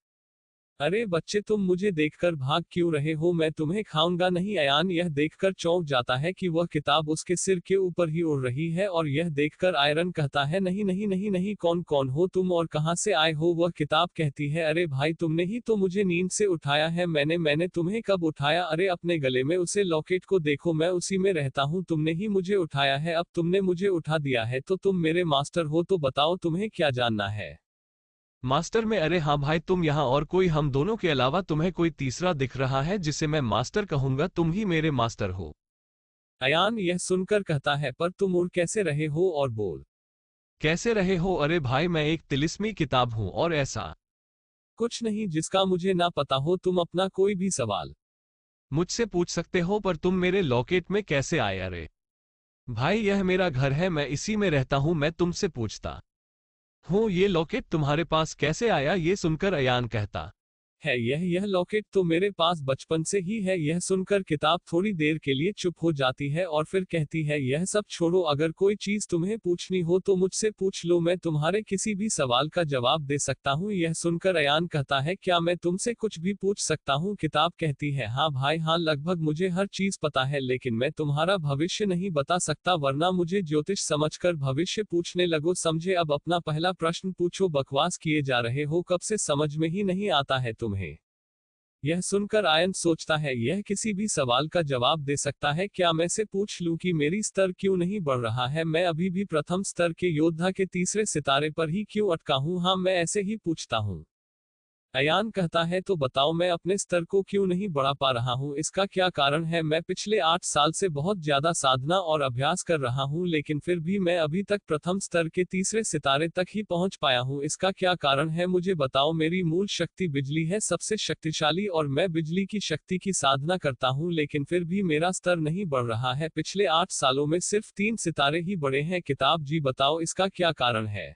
Speaker 1: अरे बच्चे, तुम मुझे देखकर भाग क्यों रहे हो? मैं तुम्हें खाऊंगा नहीं। अयान यह देखकर चौंक जाता है कि वह किताब उसके सिर के ऊपर ही उड़ रही है और यह देखकर आयरन कहता है, नहीं नहीं नहीं नहीं, कौन कौन हो तुम और कहां से आए हो? वह किताब कहती है, अरे भाई, तुमने ही तो मुझे नींद से उठाया है। मैंने तुम्हें कब उठाया? अरे अपने गले में उसे लॉकेट को देखो, मैं उसी में रहता हूँ। तुमने ही मुझे उठाया है। अब तुमने मुझे उठा दिया है तो तुम मेरे मास्टर हो। तो बताओ तुम्हें क्या जानना है?
Speaker 2: मास्टर में? अरे हाँ भाई, तुम यहाँ और कोई हम दोनों के अलावा तुम्हें कोई तीसरा दिख रहा है जिसे मैं मास्टर कहूंगा? तुम ही मेरे मास्टर हो।
Speaker 1: अयान यह सुनकर कहता है, पर तुम उड़ कैसे रहे हो? और बोल
Speaker 2: कैसे रहे हो? अरे भाई, मैं एक तिलिस्मी किताब हूं और ऐसा
Speaker 1: कुछ नहीं जिसका मुझे ना पता हो। तुम अपना कोई भी सवाल
Speaker 2: मुझसे पूछ सकते हो, पर तुम मेरे लॉकेट में कैसे आए? अरे भाई, यह मेरा घर है, मैं इसी में रहता हूं। मैं तुमसे पूछता हूँ, ये लॉकेट तुम्हारे पास कैसे आया? ये सुनकर अयान कहता
Speaker 1: है, यह लॉकेट तो मेरे पास बचपन से ही है। यह सुनकर किताब थोड़ी देर के लिए चुप हो जाती है और फिर कहती है, यह सब छोड़ो, अगर कोई चीज तुम्हें पूछनी हो तो मुझसे पूछ लो, मैं तुम्हारे किसी भी सवाल का जवाब दे सकता हूँ। यह सुनकर अयान कहता है, क्या मैं तुमसे कुछ भी पूछ सकता हूँ? किताब कहती है, हाँ भाई हाँ, लगभग मुझे हर चीज पता है, लेकिन मैं तुम्हारा भविष्य नहीं बता सकता, वरना मुझे ज्योतिष समझकर भविष्य पूछने लगो, समझे? अब अपना पहला प्रश्न पूछो। बकवास किए जा रहे हो, कब से समझ में ही नहीं आता है तुम्हें? यह सुनकर आयन सोचता है, यह किसी भी सवाल का जवाब दे सकता है। क्या मैं से पूछ लूं कि मेरी स्तर क्यों नहीं बढ़ रहा है? मैं अभी भी प्रथम स्तर के योद्धा के तीसरे सितारे पर ही क्यों अटका हूं? हाँ, मैं ऐसे ही पूछता हूं। अयान कहता है, तो बताओ मैं अपने स्तर को क्यों नहीं बढ़ा पा रहा हूँ? इसका क्या कारण है? मैं पिछले 8 साल से बहुत ज्यादा साधना और अभ्यास कर रहा हूँ, लेकिन फिर भी मैं अभी तक प्रथम स्तर के तीसरे सितारे तक ही पहुंच पाया हूँ। इसका क्या कारण है? मुझे बताओ। मेरी मूल शक्ति बिजली है, सबसे शक्तिशाली, और मैं बिजली की शक्ति की साधना करता हूँ, लेकिन फिर भी मेरा स्तर नहीं बढ़ रहा है। पिछले 8 सालों में सिर्फ 3 सितारे ही बढ़े हैं। किताब जी बताओ, इसका क्या कारण है?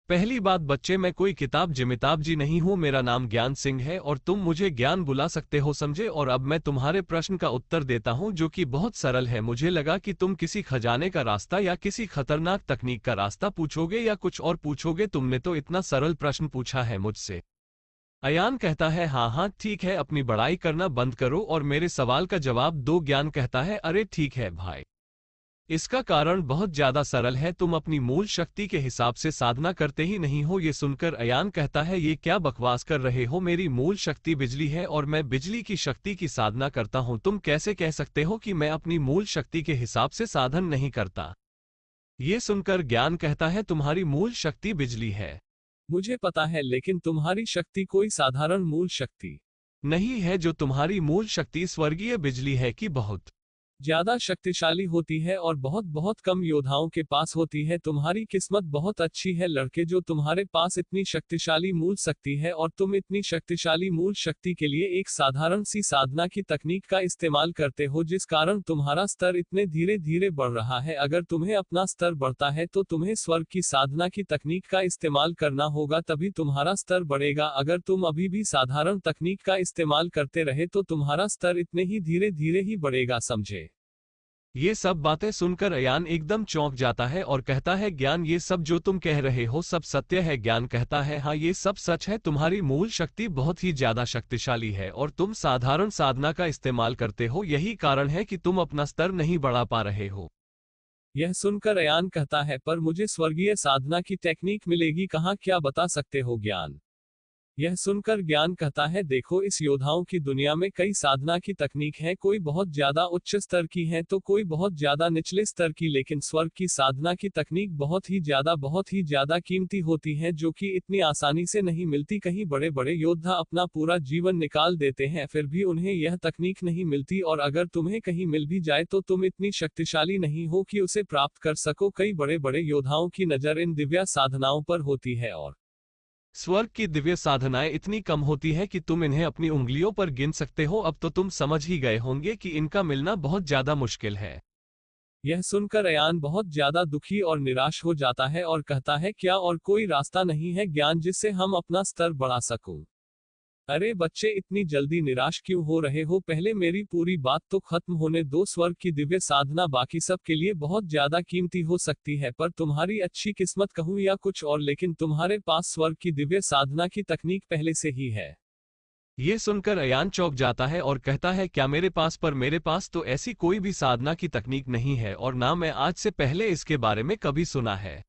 Speaker 2: पहली बात बच्चे, मैं कोई किताब जिमिताब जी नहीं हूं। मेरा नाम ज्ञान सिंह है और तुम मुझे ज्ञान बुला सकते हो, समझे? और अब मैं तुम्हारे प्रश्न का उत्तर देता हूं, जो कि बहुत सरल है। मुझे लगा कि तुम किसी खजाने का रास्ता या किसी खतरनाक तकनीक का रास्ता पूछोगे या कुछ और पूछोगे। तुमने तो इतना सरल प्रश्न पूछा है मुझसे। अयान कहता है, हाँ हाँ ठीक है, अपनी बड़ाई करना बंद करो और मेरे सवाल का जवाब दो। ज्ञान कहता है, अरे ठीक है भाई, इसका कारण बहुत ज्यादा सरल है। तुम अपनी मूल शक्ति के हिसाब से साधना करते ही नहीं हो। ये सुनकर अयान कहता है, ये क्या बकवास कर रहे हो? मेरी मूल शक्ति बिजली है और मैं बिजली की शक्ति की साधना करता हूं। तुम कैसे कह सकते हो कि मैं अपनी मूल शक्ति के हिसाब से साधन नहीं करता? ये सुनकर ज्ञान कहता है, तुम्हारी मूल शक्ति बिजली है।
Speaker 1: मुझे पता है, लेकिन तुम्हारी शक्ति कोई साधारण मूल शक्ति
Speaker 2: नहीं है। जो तुम्हारी मूल शक्ति स्वर्गीय बिजली है कि बहुत
Speaker 1: ज्यादा शक्तिशाली होती है और बहुत बहुत कम योद्धाओं के पास होती है। तुम्हारी किस्मत बहुत अच्छी है लड़के, जो तुम्हारे पास इतनी शक्तिशाली मूल शक्ति है, और तुम इतनी शक्तिशाली मूल शक्ति के लिए एक साधारण सी साधना की तकनीक का इस्तेमाल करते हो, जिस कारण तुम्हारा स्तर इतने धीरे धीरे बढ़ रहा है। अगर तुम्हें अपना स्तर बढ़ता है तो तुम्हें स्वर्ग की साधना की तकनीक का इस्तेमाल करना होगा, तभी तुम्हारा स्तर बढ़ेगा। अगर तुम अभी भी साधारण तकनीक का इस्तेमाल करते रहे तो तुम्हारा स्तर इतने ही धीरे धीरे ही बढ़ेगा, समझे?
Speaker 2: ये सब बातें सुनकर अयान एकदम चौंक जाता है और कहता है, ज्ञान, ये सब जो तुम कह रहे हो सब सत्य है? ज्ञान कहता है, हाँ ये सब सच है। तुम्हारी मूल शक्ति बहुत ही ज्यादा शक्तिशाली है और तुम साधारण साधना का इस्तेमाल करते हो। यही कारण है कि तुम अपना स्तर नहीं बढ़ा पा रहे हो।
Speaker 1: यह सुनकर अयान कहता है, पर मुझे स्वर्गीय साधना की टेक्निक मिलेगी कहाँ? क्या बता सकते हो ज्ञान? यह सुनकर ज्ञान कहता है, देखो इस योद्धाओं की दुनिया में कई साधना की तकनीक है, कोई बहुत ज्यादा उच्च स्तर की है तो कोई बहुत ज्यादा निचले स्तर की, लेकिन स्वर्ग की साधना की तकनीक बहुत ही ज्यादा कीमती होती है, जो कि इतनी आसानी से नहीं मिलती। कहीं बड़े बड़े योद्धा अपना पूरा जीवन निकाल देते हैं, फिर भी उन्हें यह तकनीक नहीं मिलती, और अगर तुम्हें कहीं मिल भी जाए तो तुम इतनी शक्तिशाली नहीं हो कि उसे प्राप्त कर सको। कई बड़े बड़े योद्धाओं की नजर इन दिव्य साधनाओं पर होती है, और
Speaker 2: स्वर्ग की दिव्य साधनाएं इतनी कम होती है कि तुम इन्हें अपनी उंगलियों पर गिन सकते हो। अब तो तुम समझ ही गए होंगे कि इनका मिलना बहुत ज्यादा मुश्किल है।
Speaker 1: यह सुनकर अयान बहुत ज्यादा दुखी और निराश हो जाता है और कहता है, क्या और कोई रास्ता नहीं है ज्ञान जिससे हम अपना स्तर बढ़ा सकूं? अरे बच्चे, इतनी जल्दी निराश क्यों हो रहे हो? पहले मेरी पूरी बात तो खत्म होने दो। स्वर्ग की दिव्य साधना बाकी सब के लिए बहुत ज्यादा कीमती हो सकती है, पर तुम्हारी अच्छी किस्मत कहूं या कुछ और, लेकिन तुम्हारे पास स्वर्ग की दिव्य साधना की तकनीक पहले से ही है।
Speaker 2: ये सुनकर अयान चौंक जाता है और कहता है, क्या मेरे पास? पर मेरे पास तो ऐसी कोई भी साधना की तकनीक नहीं है, और ना मैं आज से पहले इसके बारे में कभी सुना है।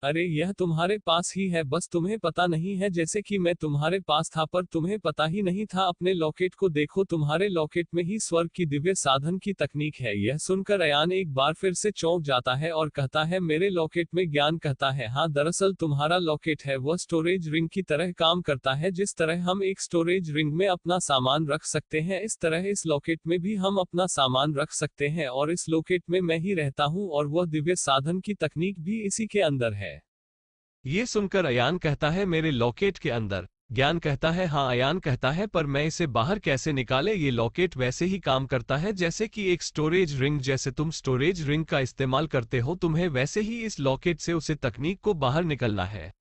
Speaker 1: अरे यह तुम्हारे पास ही है, बस तुम्हें पता नहीं है। जैसे कि मैं तुम्हारे पास था पर तुम्हें पता ही नहीं था। अपने लॉकेट को देखो, तुम्हारे लॉकेट में ही स्वर्ग की दिव्य साधन की तकनीक है। यह सुनकर अयान एक बार फिर से चौंक जाता है और कहता है, मेरे लॉकेट में? ज्ञान कहता है, हाँ दरअसल तुम्हारा लॉकेट है वह स्टोरेज रिंग की तरह काम करता है। जिस तरह हम एक स्टोरेज रिंग में अपना सामान रख सकते हैं, इस तरह इस लॉकेट में भी हम अपना सामान रख सकते हैं, और इस लॉकेट में मैं ही रहता हूँ, और वह दिव्य साधन की तकनीक भी इसी के अंदर है।
Speaker 2: ये सुनकर अयान कहता है, मेरे लॉकेट के अंदर? ज्ञान कहता है, हाँ। अयान कहता है, पर मैं इसे बाहर कैसे निकाले? ये लॉकेट वैसे ही काम करता है जैसे कि एक स्टोरेज रिंग। जैसे तुम स्टोरेज रिंग का इस्तेमाल करते हो, तुम्हें वैसे ही इस लॉकेट से उसे तकनीक को बाहर निकलना है।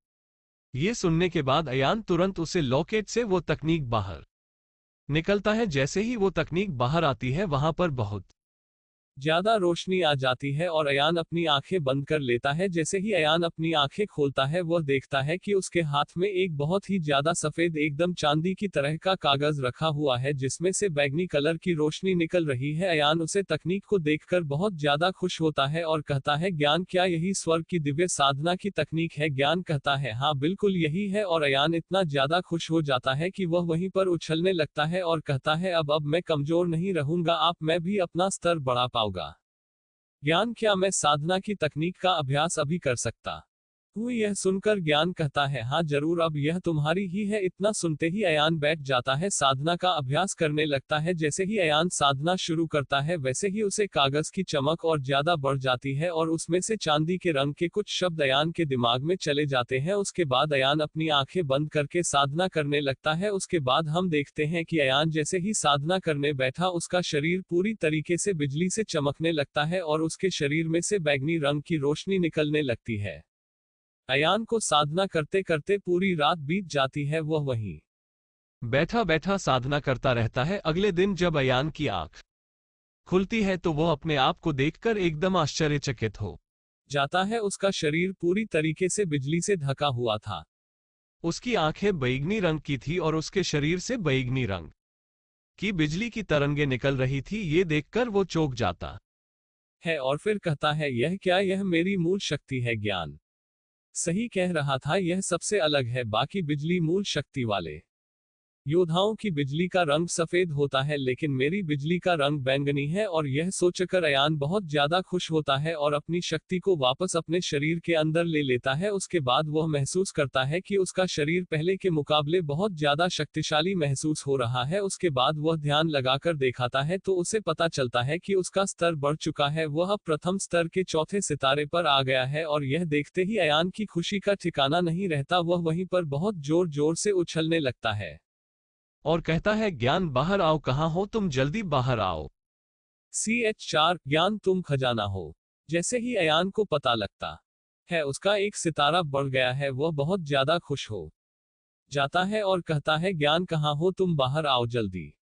Speaker 2: ये सुनने के बाद अयान तुरंत उसे लॉकेट से वो तकनीक बाहर निकलता है। जैसे ही वो तकनीक बाहर आती है, वहां पर बहुत
Speaker 1: ज्यादा रोशनी आ जाती है और अयान अपनी आंखें बंद कर लेता है। जैसे ही अयान अपनी आंखें खोलता है, वह देखता है कि उसके हाथ में एक बहुत ही ज्यादा सफेद, एकदम चांदी की तरह का कागज रखा हुआ है, जिसमें से बैंगनी कलर की रोशनी निकल रही है। अयान उसे तकनीक को देखकर बहुत ज्यादा खुश होता है और कहता है, ज्ञान क्या यही स्वर्ग की दिव्य साधना की तकनीक है? ज्ञान कहता है, हाँ बिल्कुल यही है। और अयान इतना ज्यादा खुश हो जाता है कि वह वहीं पर उछलने लगता है और कहता है, अब मैं कमजोर नहीं रहूंगा, आप मैं भी अपना स्तर बढ़ा पाऊंगा। ज्ञान क्या मैं साधना की तकनीक का अभ्यास अभी कर सकता हूँ? यह सुनकर ज्ञान कहता है, हाँ जरूर, अब यह तुम्हारी ही है। इतना सुनते ही अयान बैठ जाता है, साधना का अभ्यास करने लगता है। जैसे ही अयान साधना शुरू करता है, वैसे ही उसे कागज की चमक और ज्यादा बढ़ जाती है, और उसमें से चांदी के रंग के कुछ शब्द अयान के दिमाग में चले जाते हैं। उसके बाद अयान अपनी आंखें बंद करके साधना करने लगता है। उसके बाद हम देखते हैं कि अयान जैसे ही साधना करने बैठा, उसका शरीर पूरी तरीके से बिजली से चमकने लगता है और उसके शरीर में से बैंगनी रंग की रोशनी निकलने लगती है। अयान को साधना करते करते पूरी रात बीत जाती है। वह वहीं
Speaker 2: बैठा बैठा साधना करता रहता है। अगले दिन जब अयान की आंख खुलती है, तो वह अपने आप को देखकर एकदम आश्चर्यचकित हो
Speaker 1: जाता है। उसका शरीर पूरी तरीके से बिजली से ढका हुआ था।
Speaker 2: उसकी आंखें बैंगनी रंग की थी और उसके शरीर से बैंगनी रंग की बिजली की तरंगें निकल रही थी। ये देखकर वो चौंक जाता
Speaker 1: है और फिर कहता है, यह क्या? यह मेरी मूल शक्ति है। ज्ञान सही कह रहा था, यह सबसे अलग है। बाकी बिजली मूल शक्ति वाले योद्धाओं की बिजली का रंग सफेद होता है, लेकिन मेरी बिजली का रंग बैंगनी है। और यह सोचकर अयान बहुत ज्यादा खुश होता है और अपनी शक्ति को वापस अपने शरीर के अंदर ले लेता है। उसके बाद वह महसूस करता है कि उसका शरीर पहले के मुकाबले बहुत ज्यादा शक्तिशाली महसूस हो रहा है। उसके बाद वह ध्यान लगाकर दिखाता है तो उसे पता चलता है कि उसका स्तर बढ़ चुका है। वह अब प्रथम स्तर के चौथे सितारे पर आ गया है, और यह देखते ही अयान की खुशी का ठिकाना नहीं रहता। वह वहीं पर बहुत जोर जोर से उछलने लगता है
Speaker 2: और कहता है, ज्ञान बाहर आओ, कहाँ हो तुम? जल्दी बाहर आओ।
Speaker 1: CH4 ज्ञान तुम खजाना हो। जैसे ही अयान को पता लगता है उसका एक सितारा बढ़ गया है, वह बहुत ज्यादा खुश हो जाता है और कहता है, ज्ञान कहाँ हो तुम? बाहर आओ जल्दी,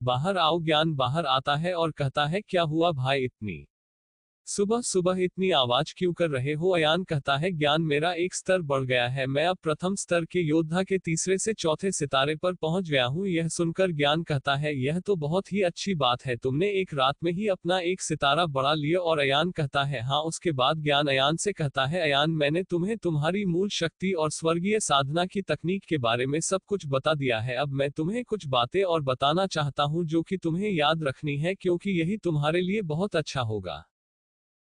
Speaker 1: बाहर आओ। ज्ञान बाहर आता है और कहता है, क्या हुआ भाई? इतनी सुबह सुबह इतनी आवाज क्यों कर रहे हो? अयान कहता है, ज्ञान मेरा एक स्तर बढ़ गया है, मैं अब प्रथम स्तर के योद्धा के तीसरे से चौथे सितारे पर पहुंच गया हूं। यह सुनकर ज्ञान कहता है, यह तो बहुत ही अच्छी बात है, तुमने एक रात में ही अपना एक सितारा बढ़ा लिया। और अयान कहता है, हाँ। उसके बाद ज्ञान अयान से कहता है, अयान मैंने तुम्हें तुम्हारी मूल शक्ति और स्वर्गीय साधना की तकनीक के बारे में सब कुछ बता दिया है। अब मैं तुम्हें कुछ बातें और बताना चाहता हूं जो कि तुम्हें याद रखनी है, क्योंकि यही तुम्हारे लिए बहुत अच्छा होगा।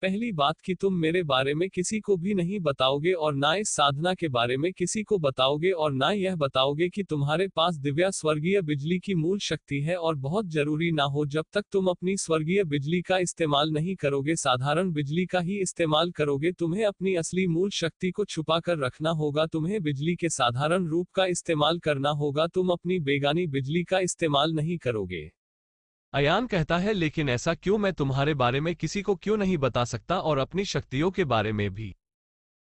Speaker 1: पहली बात कि तुम मेरे बारे में किसी को भी नहीं बताओगे और ना इस साधना के बारे में किसी को बताओगे और ना यह बताओगे कि तुम्हारे पास दिव्या स्वर्गीय बिजली की मूल शक्ति है। और बहुत जरूरी ना हो, जब तक तुम अपनी स्वर्गीय बिजली का इस्तेमाल नहीं करोगे, साधारण बिजली का ही इस्तेमाल करोगे। तुम्हें अपनी असली मूल शक्ति को छुपा कर रखना होगा, तुम्हें बिजली के साधारण रूप का इस्तेमाल करना होगा, तुम अपनी बेगानी बिजली का इस्तेमाल नहीं करोगे।
Speaker 2: अयान कहता है, लेकिन ऐसा क्यों? मैं तुम्हारे बारे में किसी को क्यों नहीं बता सकता और अपनी शक्तियों के बारे में भी?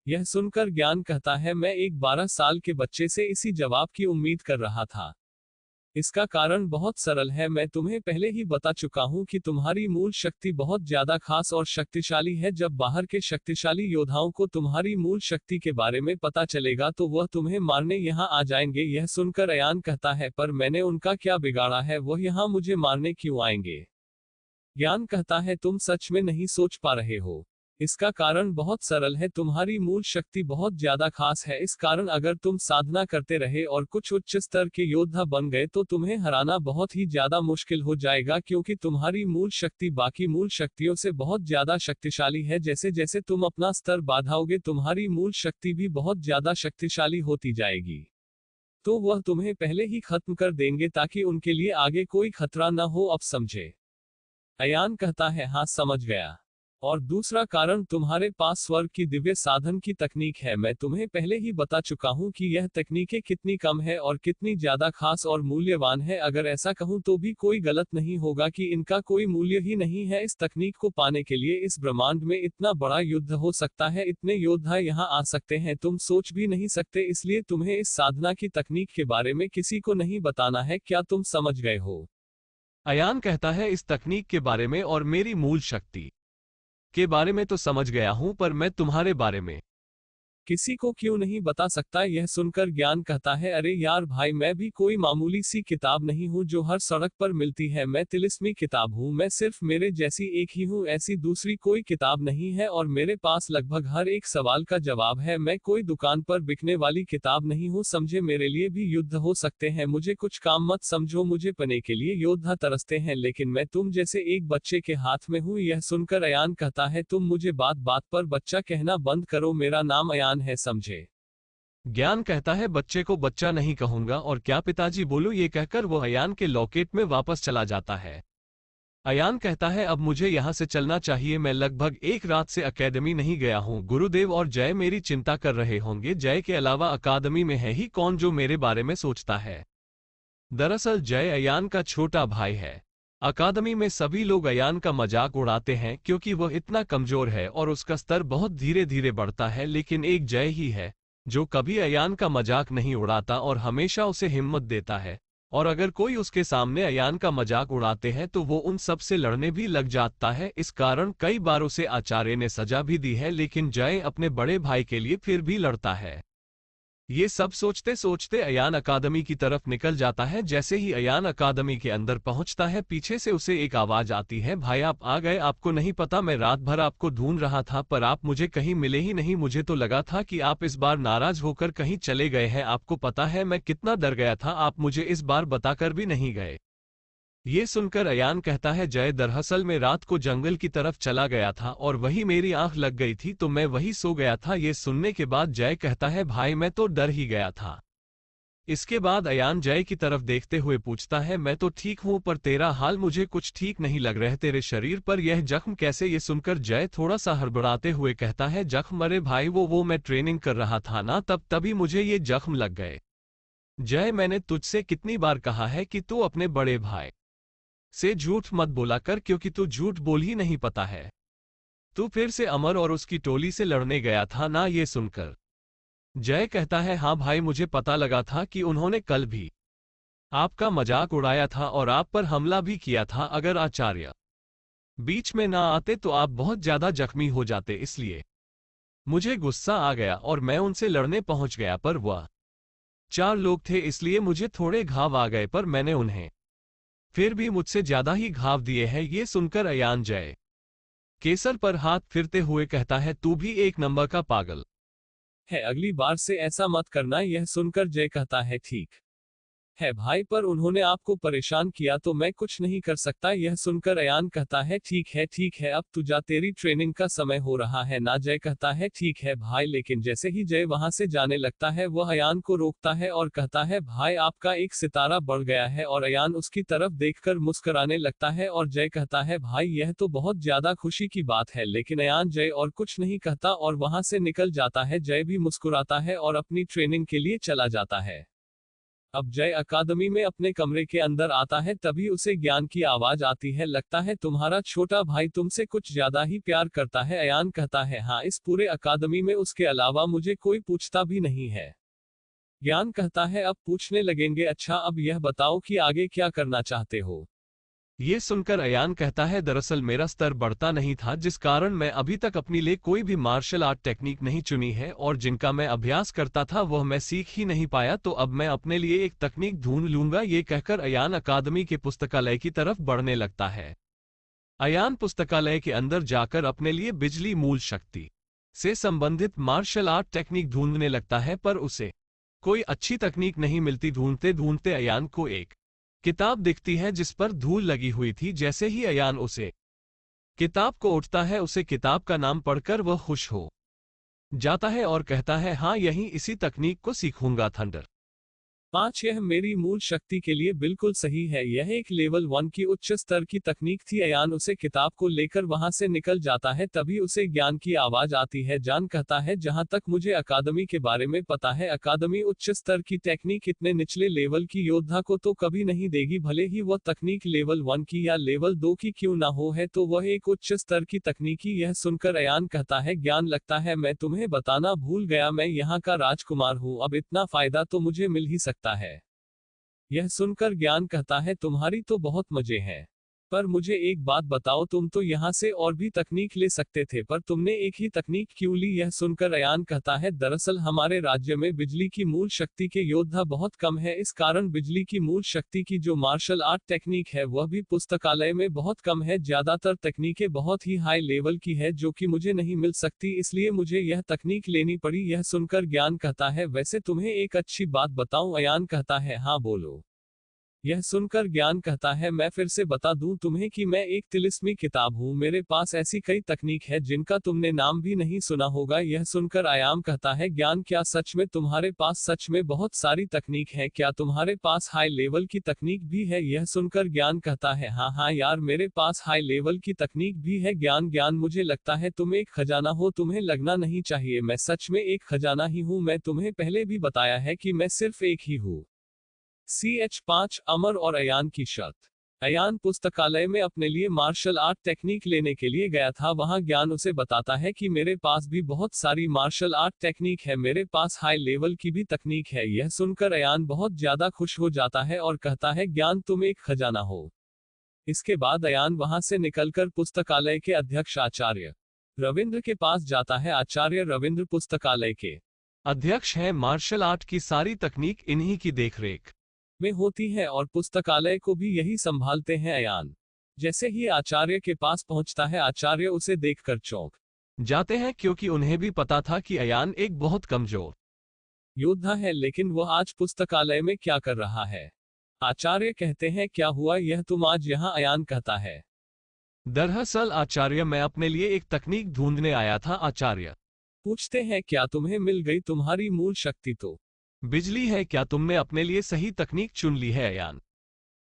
Speaker 1: यह सुनकर ज्ञान कहता है, मैं एक 12 साल के बच्चे से इसी जवाब की उम्मीद कर रहा था। इसका कारण बहुत सरल है, मैं तुम्हें पहले ही बता चुका हूं कि तुम्हारी मूल शक्ति बहुत ज्यादा खास और शक्तिशाली है। जब बाहर के शक्तिशाली योद्धाओं को तुम्हारी मूल शक्ति के बारे में पता चलेगा तो वह तुम्हें मारने यहां आ जाएंगे। यह सुनकर अयान कहता है, पर मैंने उनका क्या बिगाड़ा है, वह यहां मुझे मारने क्यों आएंगे? ज्ञान कहता है, तुम सच में नहीं सोच पा रहे हो। इसका कारण बहुत सरल है, तुम्हारी मूल शक्ति बहुत ज्यादा खास है। इस कारण अगर तुम साधना करते रहे और कुछ उच्च स्तर के योद्धा बन गए तो तुम्हें हराना बहुत ही ज्यादा मुश्किल हो जाएगा, क्योंकि तुम्हारी मूल शक्ति बाकी मूल शक्तियों से बहुत ज्यादा शक्तिशाली है। जैसे जैसे तुम अपना स्तर बढ़ाओगे, तुम्हारी मूल शक्ति भी बहुत ज्यादा शक्तिशाली होती जाएगी। तो वह तुम्हें पहले ही खत्म कर देंगे ताकि उनके लिए आगे कोई खतरा न हो। अब समझे? अयान कहता है, हाँ समझ गया। और दूसरा कारण, तुम्हारे पास स्वर्ग की दिव्य साधन की तकनीक है। मैं तुम्हें पहले ही बता चुका हूं कि यह तकनीकें कितनी कम है और कितनी ज्यादा खास और मूल्यवान है। अगर ऐसा कहूं तो भी कोई गलत नहीं होगा कि इनका कोई मूल्य ही नहीं है। इस तकनीक को पाने के लिए इस ब्रह्मांड में इतना बड़ा युद्ध हो सकता है, इतने योद्धा यहाँ आ सकते हैं, तुम सोच भी नहीं सकते। इसलिए तुम्हें इस साधना की तकनीक के बारे में किसी को नहीं बताना है। क्या तुम समझ गए हो?
Speaker 2: अयान कहता है, इस तकनीक के बारे में और मेरी मूल शक्ति के बारे में तो समझ गया हूं, पर मैं तुम्हारे बारे में
Speaker 1: किसी को क्यों नहीं बता सकता? यह सुनकर ज्ञान कहता है, अरे यार भाई, मैं भी कोई मामूली सी किताब नहीं हूँ जो हर सड़क पर मिलती है। मैं तिलिस्मी किताब हूँ, मैं सिर्फ मेरे जैसी एक ही हूँ, ऐसी दूसरी कोई किताब नहीं है। और मेरे पास लगभग हर एक सवाल का जवाब है। मैं कोई दुकान पर बिकने वाली किताब नहीं हूँ, समझे? मेरे लिए भी युद्ध हो सकते हैं, मुझे कुछ काम मत समझो। मुझे पने के लिए योद्धा तरसते हैं, लेकिन मैं तुम जैसे एक बच्चे के हाथ में हूँ। यह सुनकर अयान कहता है, तुम मुझे बात बात पर बच्चा कहना बंद करो, मेरा नाम अयान है, समझे?
Speaker 2: ज्ञान कहता है, बच्चे को बच्चा नहीं कहूंगा, और क्या पिताजी बोलूं? ये कहकर वो अयान के लॉकेट में वापस चला जाता है। अयान कहता है, अब मुझे यहां से चलना चाहिए, मैं लगभग एक रात से अकेडमी नहीं गया हूं। गुरुदेव और जय मेरी चिंता कर रहे होंगे। जय के अलावा अकादमी में है ही कौन जो मेरे बारे में सोचता है? दरअसल जय अयान का छोटा भाई है। अकादमी में सभी लोग अयान का मजाक उड़ाते हैं क्योंकि वह इतना कमजोर है और उसका स्तर बहुत धीरे धीरे बढ़ता है, लेकिन एक जय ही है जो कभी अयान का मजाक नहीं उड़ाता और हमेशा उसे हिम्मत देता है। और अगर कोई उसके सामने अयान का मजाक उड़ाते हैं तो वो उन सब से लड़ने भी लग जाता है। इस कारण कई बार उसे आचार्य ने सजा भी दी है, लेकिन जय अपने बड़े भाई के लिए फिर भी लड़ता है। ये सब सोचते सोचते अयान अकादमी की तरफ निकल जाता है। जैसे ही अयान अकादमी के अंदर पहुंचता है, पीछे से उसे एक आवाज आती है, भाई आप आ गए। आपको नहीं पता, मैं रात भर आपको ढूंढ रहा था पर आप मुझे कहीं मिले ही नहीं। मुझे तो लगा था कि आप इस बार नाराज होकर कहीं चले गए हैं। आपको पता है मैं कितना डर गया था, आप मुझे इस बार बताकर भी नहीं गए। ये सुनकर अयान कहता है, जय दरअसल मैं रात को जंगल की तरफ चला गया था और वही मेरी आंख लग गई थी तो मैं वही सो गया था। ये सुनने के बाद जय कहता है, भाई मैं तो डर ही गया था। इसके बाद अयान जय की तरफ देखते हुए पूछता है, मैं तो ठीक हूं पर तेरा हाल मुझे कुछ ठीक नहीं लग रहा है, तेरे शरीर पर यह जख्म कैसे? ये सुनकर जय थोड़ा सा हड़बड़ाते हुए कहता है, जख्म? अरे भाई वो मैं ट्रेनिंग कर रहा था ना, तभी मुझे ये जख्म लग गए। जय मैंने तुझसे कितनी बार कहा है कि तू अपने बड़े भाई से झूठ मत बोला कर, क्योंकि तू झूठ बोल ही नहीं पता है। तू फिर से अमर और उसकी टोली से लड़ने गया था ना? ये सुनकर जय कहता है, हाँ भाई मुझे पता लगा था कि उन्होंने कल भी आपका मजाक उड़ाया था और आप पर हमला भी किया था। अगर आचार्य बीच में ना आते तो आप बहुत ज्यादा जख्मी हो जाते, इसलिए मुझे गुस्सा आ गया और मैं उनसे लड़ने पहुंच गया, पर वह 4 लोग थे इसलिए मुझे थोड़े घाव आ गए, पर मैंने उन्हें फिर भी मुझसे ज्यादा ही घाव दिए हैं। ये सुनकर अयान जय केसर पर हाथ फिरते हुए कहता है, तू भी एक नंबर का पागल
Speaker 1: है, अगली बार से ऐसा मत करना। यह सुनकर जय कहता है, ठीक है भाई, पर उन्होंने आपको परेशान किया तो मैं कुछ नहीं कर सकता। यह सुनकर अयान कहता है, ठीक है, अब तू जा, तेरी ट्रेनिंग का समय हो रहा है ना। जय कहता है, ठीक है भाई, लेकिन जैसे ही जय वहां से जाने लगता है वह अयान को रोकता है और कहता है, भाई आपका एक सितारा बढ़ गया है। और अयान उसकी तरफ देखकर मुस्कुराने लगता है और जय कहता है, भाई यह तो बहुत ज्यादा खुशी की बात है। लेकिन अयान जय और कुछ नहीं कहता और वहां से निकल जाता है। जय भी मुस्कुराता है और अपनी ट्रेनिंग के लिए चला जाता है। अब जय अकादमी में अपने कमरे के अंदर आता है, तभी उसे ज्ञान की आवाज आती है, लगता है तुम्हारा छोटा भाई तुमसे कुछ ज्यादा ही प्यार करता है। अयान कहता है, हाँ, इस पूरे अकादमी में उसके अलावा मुझे कोई पूछता भी नहीं है। ज्ञान कहता है, अब पूछने लगेंगे, अच्छा अब यह बताओ कि आगे क्या करना चाहते हो।
Speaker 2: ये सुनकर अयान कहता है, दरअसल मेरा स्तर बढ़ता नहीं था, जिस कारण मैं अभी तक अपने लिए कोई भी मार्शल आर्ट टेक्निक नहीं चुनी है, और जिनका मैं अभ्यास करता था वह मैं सीख ही नहीं पाया, तो अब मैं अपने लिए एक तकनीक ढूंढ लूंगा। ये कहकर अयान अकादमी के पुस्तकालय की तरफ बढ़ने लगता है। अयान पुस्तकालय के अंदर जाकर अपने लिए बिजली मूल शक्ति से संबंधित मार्शल आर्ट टेक्निक ढूंढने लगता है, पर उसे कोई अच्छी तकनीक नहीं मिलती। ढूंढते ढूंढते अयान को एक किताब दिखती है जिस पर धूल लगी हुई थी। जैसे ही अयान उसे किताब को उठता है, उसे किताब का नाम पढ़कर वह खुश हो जाता है और कहता है, हाँ, यहीं इसी तकनीक को सीखूंगा। थंडर
Speaker 1: 5, यह मेरी मूल शक्ति के लिए बिल्कुल सही है। यह एक लेवल 1 की उच्च स्तर की तकनीक थी। अयान उसे किताब को लेकर वहां से निकल जाता है, तभी उसे ज्ञान की आवाज आती है। जान कहता है, जहां तक मुझे अकादमी के बारे में पता है, अकादमी उच्च स्तर की टेक्निक इतने निचले लेवल की योद्धा को तो कभी नहीं देगी, भले ही वह तकनीक लेवल 1 की या लेवल 2 की क्यों ना हो, है तो वह एक उच्च स्तर की तकनीकी। यह सुनकर अयान कहता है, ज्ञान लगता है मैं तुम्हें बताना भूल गया, मैं यहाँ का राजकुमार हूँ, अब इतना फायदा तो मुझे मिल ही सकता है। यह सुनकर ज्ञान कहता है, तुम्हारी तो बहुत मजे हैं, पर मुझे एक बात बताओ, तुम तो यहाँ से और भी तकनीक ले सकते थे, पर तुमने एक ही तकनीक क्यों ली। यह सुनकर अयान कहता है, दरअसल हमारे राज्य में बिजली की मूल शक्ति के योद्धा बहुत कम है, इस कारण बिजली की मूल शक्ति की जो मार्शल आर्ट टेक्निक है वह भी पुस्तकालय में बहुत कम है। ज्यादातर तकनीकें बहुत ही हाई लेवल की है जो कि मुझे नहीं मिल सकती, इसलिए मुझे यह तकनीक लेनी पड़ी। यह सुनकर ज्ञान कहता है, वैसे तुम्हें एक अच्छी बात बताऊं। अयान कहता है, हाँ बोलो। यह सुनकर ज्ञान कहता है, मैं फिर से बता दूं तुम्हें कि मैं एक तिलिस्मी किताब हूं, मेरे पास ऐसी कई तकनीक है जिनका तुमने नाम भी नहीं सुना होगा। यह सुनकर आयाम कहता है, ज्ञान, क्या सच में तुम्हारे पास सच में बहुत सारी तकनीक है, क्या तुम्हारे पास हाई लेवल की तकनीक भी है। यह सुनकर ज्ञान कहता है, हाँ हाँ यार, मेरे पास हाई लेवल की तकनीक भी है। ज्ञान, मुझे लगता है तुम एक खजाना हो, तुम्हें लगना नहीं चाहिए, मैं सच में एक खजाना ही हूं। मैं तुम्हें पहले भी बताया है कि मैं सिर्फ एक ही हूं। CH5 अमर और अयान की शर्त। अयान पुस्तकालय में अपने लिए मार्शल आर्ट टेक्निक लेने के लिए गया था, वहां ज्ञान उसे बताता है कि मेरे पास भी बहुत सारी मार्शल आर्ट टेक्निक है, मेरे पास हाई लेवल की भी तकनीक है। यह सुनकर अयान बहुत ज्यादा खुश हो जाता है और कहता है, ज्ञान, तुम एक खजाना हो। इसके बाद अयान वहां से निकलकर पुस्तकालय के अध्यक्ष आचार्य रविंद्र के पास जाता है। आचार्य रविंद्र पुस्तकालय के
Speaker 2: अध्यक्ष हैं, मार्शल आर्ट की सारी तकनीक इन्हीं की देखरेख
Speaker 1: में होती है और पुस्तकालय को भी यही संभालते हैं। अयान जैसे ही आचार्य के पास पहुंचता है, आचार्य उसे देखकर चौंक
Speaker 2: जाते हैं, क्योंकि उन्हें भी पता था कि अयान एक बहुत कमजोर
Speaker 1: योद्धा है, लेकिन वह आज पुस्तकालय में क्या कर रहा है। आचार्य कहते हैं, क्या हुआ, यह तुम आज यहाँ। अयान कहता है,
Speaker 2: दरअसल आचार्य, मैं अपने लिए एक तकनीक ढूंढने आया था। आचार्य
Speaker 1: पूछते हैं, क्या तुम्हें मिल गई तुम्हारी मूल शक्ति तो
Speaker 2: बिजली है, क्या तुमने अपने लिए सही तकनीक चुन ली है। अयान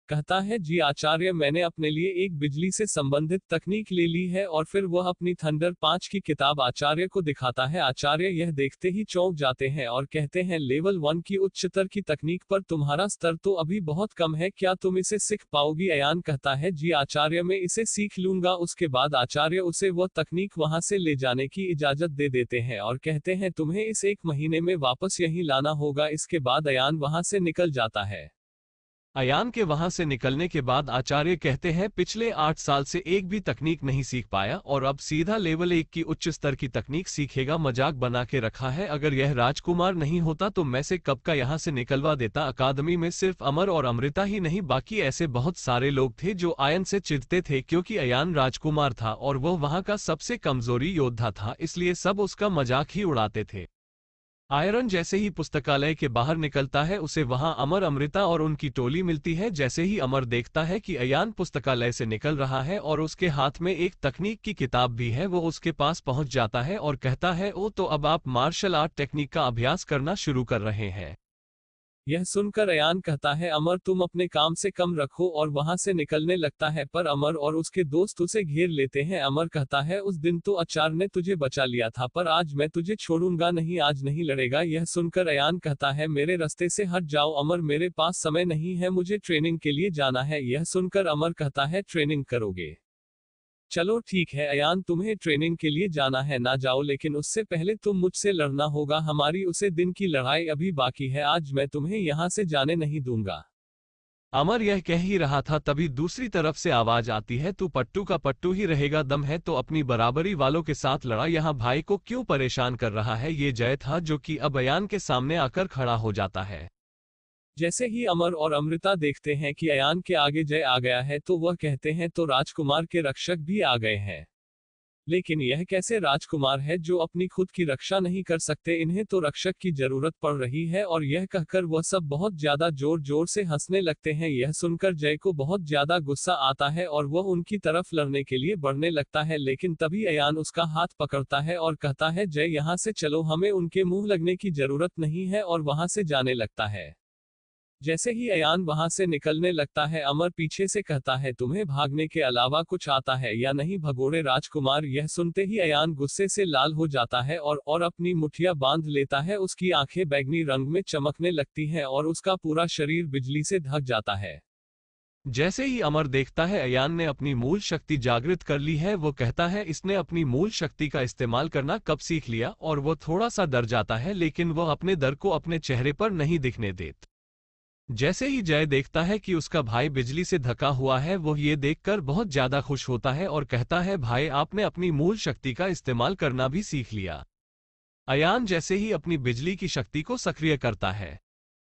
Speaker 1: कहता है, जी आचार्य, मैंने अपने लिए एक बिजली से संबंधित तकनीक ले ली है। और फिर वह अपनी थंडर 5 की किताब आचार्य को दिखाता है। आचार्य यह देखते ही चौंक जाते हैं और कहते हैं, लेवल 1 की उच्चतर की तकनीक पर तुम्हारा स्तर तो अभी बहुत कम है, क्या तुम इसे सीख पाओगी। अयान कहता है, जी आचार्य, मैं इसे सीख लूंगा। उसके बाद आचार्य उसे वह तकनीक वहां से ले जाने की इजाजत दे देते हैं और कहते हैं, तुम्हें इस 1 महीने में वापस यहीं लाना होगा। इसके बाद अयान वहां से निकल जाता है।
Speaker 2: अयान के वहां से निकलने के बाद आचार्य कहते हैं पिछले 8 साल से एक भी तकनीक नहीं सीख पाया और अब सीधा लेवल 1 की उच्च स्तर की तकनीक सीखेगा। मजाक बना के रखा है, अगर यह राजकुमार नहीं होता तो मैं से कब का यहाँ से निकलवा देता। अकादमी में सिर्फ अमर और अमृता ही नहीं बाकी ऐसे बहुत सारे लोग थे जो अयान से चिढ़ते थे क्योंकि अयान राजकुमार था और वह वहां का सबसे कमजोरी योद्धा था, इसलिए सब उसका मजाक ही उड़ाते थे। आयरन जैसे ही पुस्तकालय के बाहर निकलता है उसे वहां अमर, अमृता और उनकी टोली मिलती है। जैसे ही अमर देखता है कि अयान पुस्तकालय से निकल रहा है और उसके हाथ में एक तकनीक की किताब भी है, वो उसके पास पहुंच जाता है और कहता है ओ तो अब आप मार्शल आर्ट टेक्निक का अभ्यास करना शुरू कर रहे हैं।
Speaker 1: यह सुनकर अयान कहता है अमर तुम अपने काम से कम रखो और वहां से निकलने लगता है, पर अमर और उसके दोस्त उसे घेर लेते हैं। अमर कहता है उस दिन तो आचार्य ने तुझे बचा लिया था, पर आज मैं तुझे छोड़ूंगा नहीं, आज नहीं लड़ेगा। यह सुनकर अयान कहता है मेरे रास्ते से हट जाओ अमर, मेरे पास समय नहीं है, मुझे ट्रेनिंग के लिए जाना है। यह सुनकर अमर कहता है ट्रेनिंग करोगे, चलो ठीक है अयान, तुम्हें ट्रेनिंग के लिए जाना है ना जाओ, लेकिन उससे पहले तुम मुझसे लड़ना होगा, हमारी उसे दिन की लड़ाई अभी बाकी है, आज मैं तुम्हें यहां से जाने नहीं दूंगा।
Speaker 2: अमर यह कह ही रहा था तभी दूसरी तरफ से आवाज आती है तू पट्टू का पट्टू ही रहेगा, दम है तो अपनी बराबरी वालों के साथ लड़ा, यहाँ भाई को क्यों परेशान कर रहा है। ये जय था जो कि अब अयान के सामने आकर खड़ा हो जाता है।
Speaker 1: जैसे ही अमर और अमृता देखते हैं कि अयान के आगे जय आ गया है तो वह कहते हैं तो राजकुमार के रक्षक भी आ गए हैं, लेकिन यह कैसे राजकुमार है जो अपनी खुद की रक्षा नहीं कर सकते, इन्हें तो रक्षक की जरूरत पड़ रही है। और यह कहकर वह सब बहुत ज्यादा जोर जोर से हंसने लगते हैं। यह सुनकर जय को बहुत ज्यादा गुस्सा आता है और वह उनकी तरफ लड़ने के लिए बढ़ने लगता है, लेकिन तभी अयान उसका हाथ पकड़ता है और कहता है जय यहाँ से चलो, हमें उनके मुंह लगने की जरूरत नहीं है, और वहां से जाने लगता है। जैसे ही अयान वहां से निकलने लगता है अमर पीछे से कहता है तुम्हें भागने के अलावा कुछ आता है या नहीं भगोड़े राजकुमार। यह सुनते ही अयान गुस्से से लाल हो जाता है और अपनी मुठ्ठियां बांध लेता है, उसकी आंखें बैंगनी रंग में चमकने लगती हैं और उसका पूरा शरीर बिजली से ढक जाता है।
Speaker 2: जैसे ही अमर देखता है अयान ने अपनी मूल शक्ति जागृत कर ली है, वो कहता है इसने अपनी मूल शक्ति का इस्तेमाल करना कब सीख लिया, और वो थोड़ा सा डर जाता है लेकिन वह अपने डर को अपने चेहरे पर नहीं दिखने देता। जैसे ही जय देखता है कि उसका भाई बिजली से ढका हुआ है, वो ये देखकर बहुत ज्यादा खुश होता है और कहता है भाई आपने अपनी मूल शक्ति का इस्तेमाल करना भी सीख लिया। अयान जैसे ही अपनी बिजली की शक्ति को सक्रिय करता है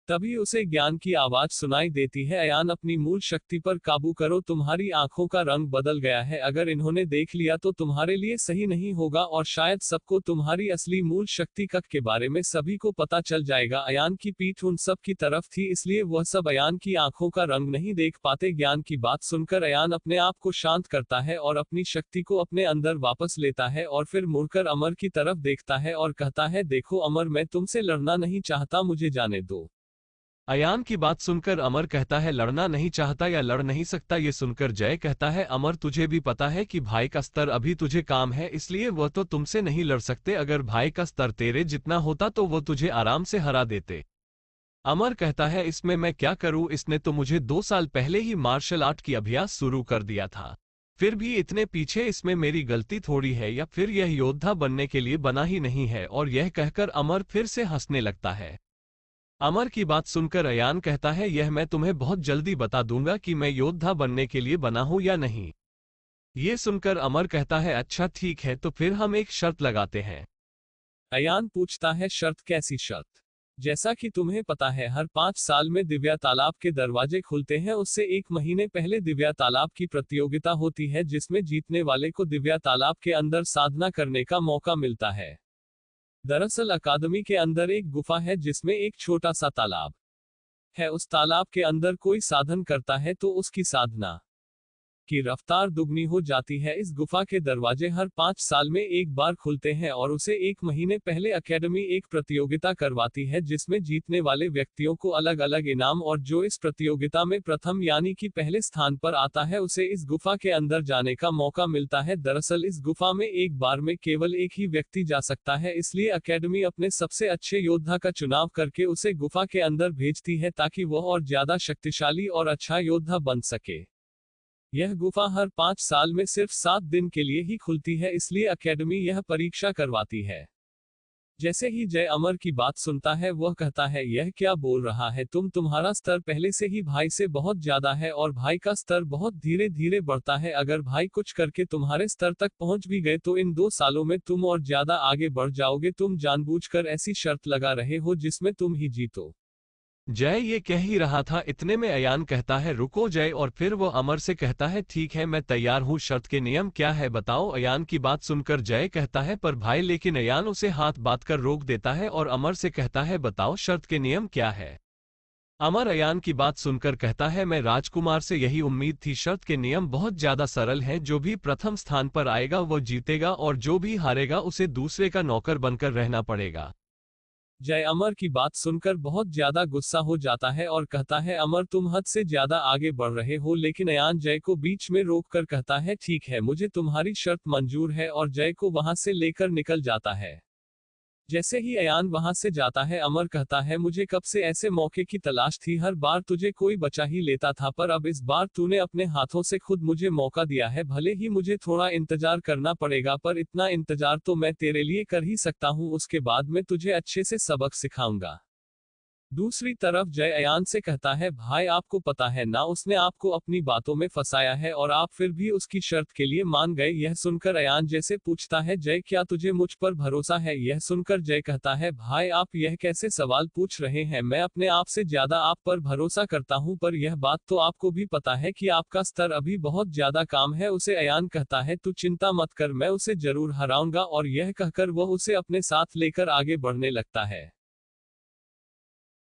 Speaker 1: तभी उसे ज्ञान की आवाज सुनाई देती है अयान अपनी मूल शक्ति पर काबू करो, तुम्हारी आंखों का रंग बदल गया है, अगर इन्होंने देख लिया तो तुम्हारे लिए सही नहीं होगा और शायद सबको तुम्हारी असली मूल शक्ति कक के बारे में सभी को पता चल जाएगा। अयान की पीठ उन सब की तरफ थी इसलिए वह सब अयान की आंखों का रंग नहीं देख पाते। ज्ञान की बात सुनकर अयान अपने आप को शांत करता है और अपनी शक्ति को अपने अंदर वापस लेता है और फिर मुड़कर अमर की तरफ देखता है और कहता है देखो अमर, मैं तुमसे लड़ना नहीं चाहता, मुझे जाने दो।
Speaker 2: अयान की बात सुनकर अमर कहता है लड़ना नहीं चाहता या लड़ नहीं सकता। ये सुनकर जय कहता है अमर तुझे भी पता है कि भाई का स्तर अभी तुझे काम है, इसलिए वह तो तुमसे नहीं लड़ सकते, अगर भाई का स्तर तेरे जितना होता तो वो तुझे आराम से हरा देते। अमर कहता है इसमें मैं क्या करूं, इसने तो मुझे 2 साल पहले ही मार्शल आर्ट की अभ्यास शुरू कर दिया था, फिर भी इतने पीछे, इसमें मेरी गलती थोड़ी है या फिर यह योद्धा बनने के लिए बना ही नहीं है। और यह कहकर अमर फिर से हंसने लगता है। अमर की बात सुनकर अयान कहता है यह मैं तुम्हें बहुत जल्दी बता दूंगा कि मैं योद्धा बनने के लिए बना हूं या नहीं। ये सुनकर अमर कहता है अच्छा ठीक है, तो फिर हम एक शर्त लगाते हैं।
Speaker 1: अयान पूछता है शर्त, कैसी शर्त? जैसा कि तुम्हें पता है हर 5 साल में दिव्या तालाब के दरवाजे खुलते हैं, उससे 1 महीने पहले दिव्या तालाब की प्रतियोगिता होती है जिसमें जीतने वाले को दिव्या तालाब के अंदर साधना करने का मौका मिलता है। दरअसल अकादमी के अंदर एक गुफा है जिसमें एक छोटा सा तालाब है, उस तालाब के अंदर कोई साधन करता है तो उसकी साधना की रफ्तार दुगनी हो जाती है। इस गुफा के दरवाजे हर 5 साल में एक बार खुलते हैं और उसे 1 महीने पहले अकेडमी एक प्रतियोगिता करवाती है जिसमें जीतने वाले व्यक्तियों को अलग अलग इनाम, और जो इस प्रतियोगिता में प्रथम यानी कि पहले स्थान पर आता है उसे इस गुफा के अंदर जाने का मौका मिलता है। दरअसल इस गुफा में एक बार में केवल एक ही व्यक्ति जा सकता है, इसलिए अकेडमी अपने सबसे अच्छे योद्धा का चुनाव करके उसे गुफा के अंदर भेजती है ताकि वह और ज्यादा शक्तिशाली और अच्छा योद्धा बन सके। यह गुफा हर 5 साल में सिर्फ 7 दिन के लिए ही खुलती है, इसलिए अकेडमी यह परीक्षा करवाती है। जैसे ही जय अमर की बात सुनता है वह कहता है, यह क्या बोल रहा है तुम्हारा स्तर पहले से ही भाई से बहुत ज्यादा है और भाई का स्तर बहुत धीरे धीरे बढ़ता है। अगर भाई कुछ करके तुम्हारे स्तर तक पहुंच भी गए तो इन 2 सालों में तुम और ज्यादा आगे बढ़ जाओगे। तुम जानबूझकर ऐसी शर्त लगा रहे हो जिसमें तुम ही जीतो।
Speaker 2: जय ये कह ही रहा था, इतने में अयान कहता है रुको जय, और फिर वो अमर से कहता है ठीक है मैं तैयार हूँ, शर्त के नियम क्या है बताओ। अयान की बात सुनकर जय कहता है पर भाई, लेकिन अयान उसे हाथ बांध कर रोक देता है और अमर से कहता है बताओ शर्त के नियम क्या है। अमर अयान की बात सुनकर कहता है मैं राजकुमार से यही उम्मीद थी, शर्त के नियम बहुत ज्यादा सरल हैं, जो भी प्रथम स्थान पर आएगा वो जीतेगा और जो भी हारेगा उसे दूसरे का नौकर बनकर रहना पड़ेगा।
Speaker 1: जय अमर की बात सुनकर बहुत ज्यादा गुस्सा हो जाता है और कहता है अमर तुम हद से ज्यादा आगे बढ़ रहे हो। लेकिन अयान जय को बीच में रोककर कहता है ठीक है मुझे तुम्हारी शर्त मंजूर है और जय को वहां से लेकर निकल जाता है। जैसे ही अयान वहां से जाता है अमर कहता है मुझे कब से ऐसे मौके की तलाश थी, हर बार तुझे कोई बचा ही लेता था पर अब इस बार तूने अपने हाथों से खुद मुझे मौका दिया है। भले ही मुझे थोड़ा इंतजार करना पड़ेगा पर इतना इंतजार तो मैं तेरे लिए कर ही सकता हूँ, उसके बाद मैं तुझे अच्छे से सबक सिखाऊंगा। दूसरी तरफ जय अयान से कहता है भाई आपको पता है ना उसने आपको अपनी बातों में फंसाया है और आप फिर भी उसकी शर्त के लिए मान गए। यह सुनकर अयान जय से पूछता है जय क्या तुझे मुझ पर भरोसा है। यह सुनकर जय कहता है भाई आप यह कैसे सवाल पूछ रहे हैं, मैं अपने आप से ज्यादा आप पर भरोसा करता हूं, पर यह बात तो आपको भी पता है कि आपका स्तर अभी बहुत ज्यादा काम है उसे। अयान कहता है तू चिंता मत कर, मैं उसे जरूर हराऊंगा और यह कहकर वह उसे अपने साथ लेकर आगे बढ़ने लगता है।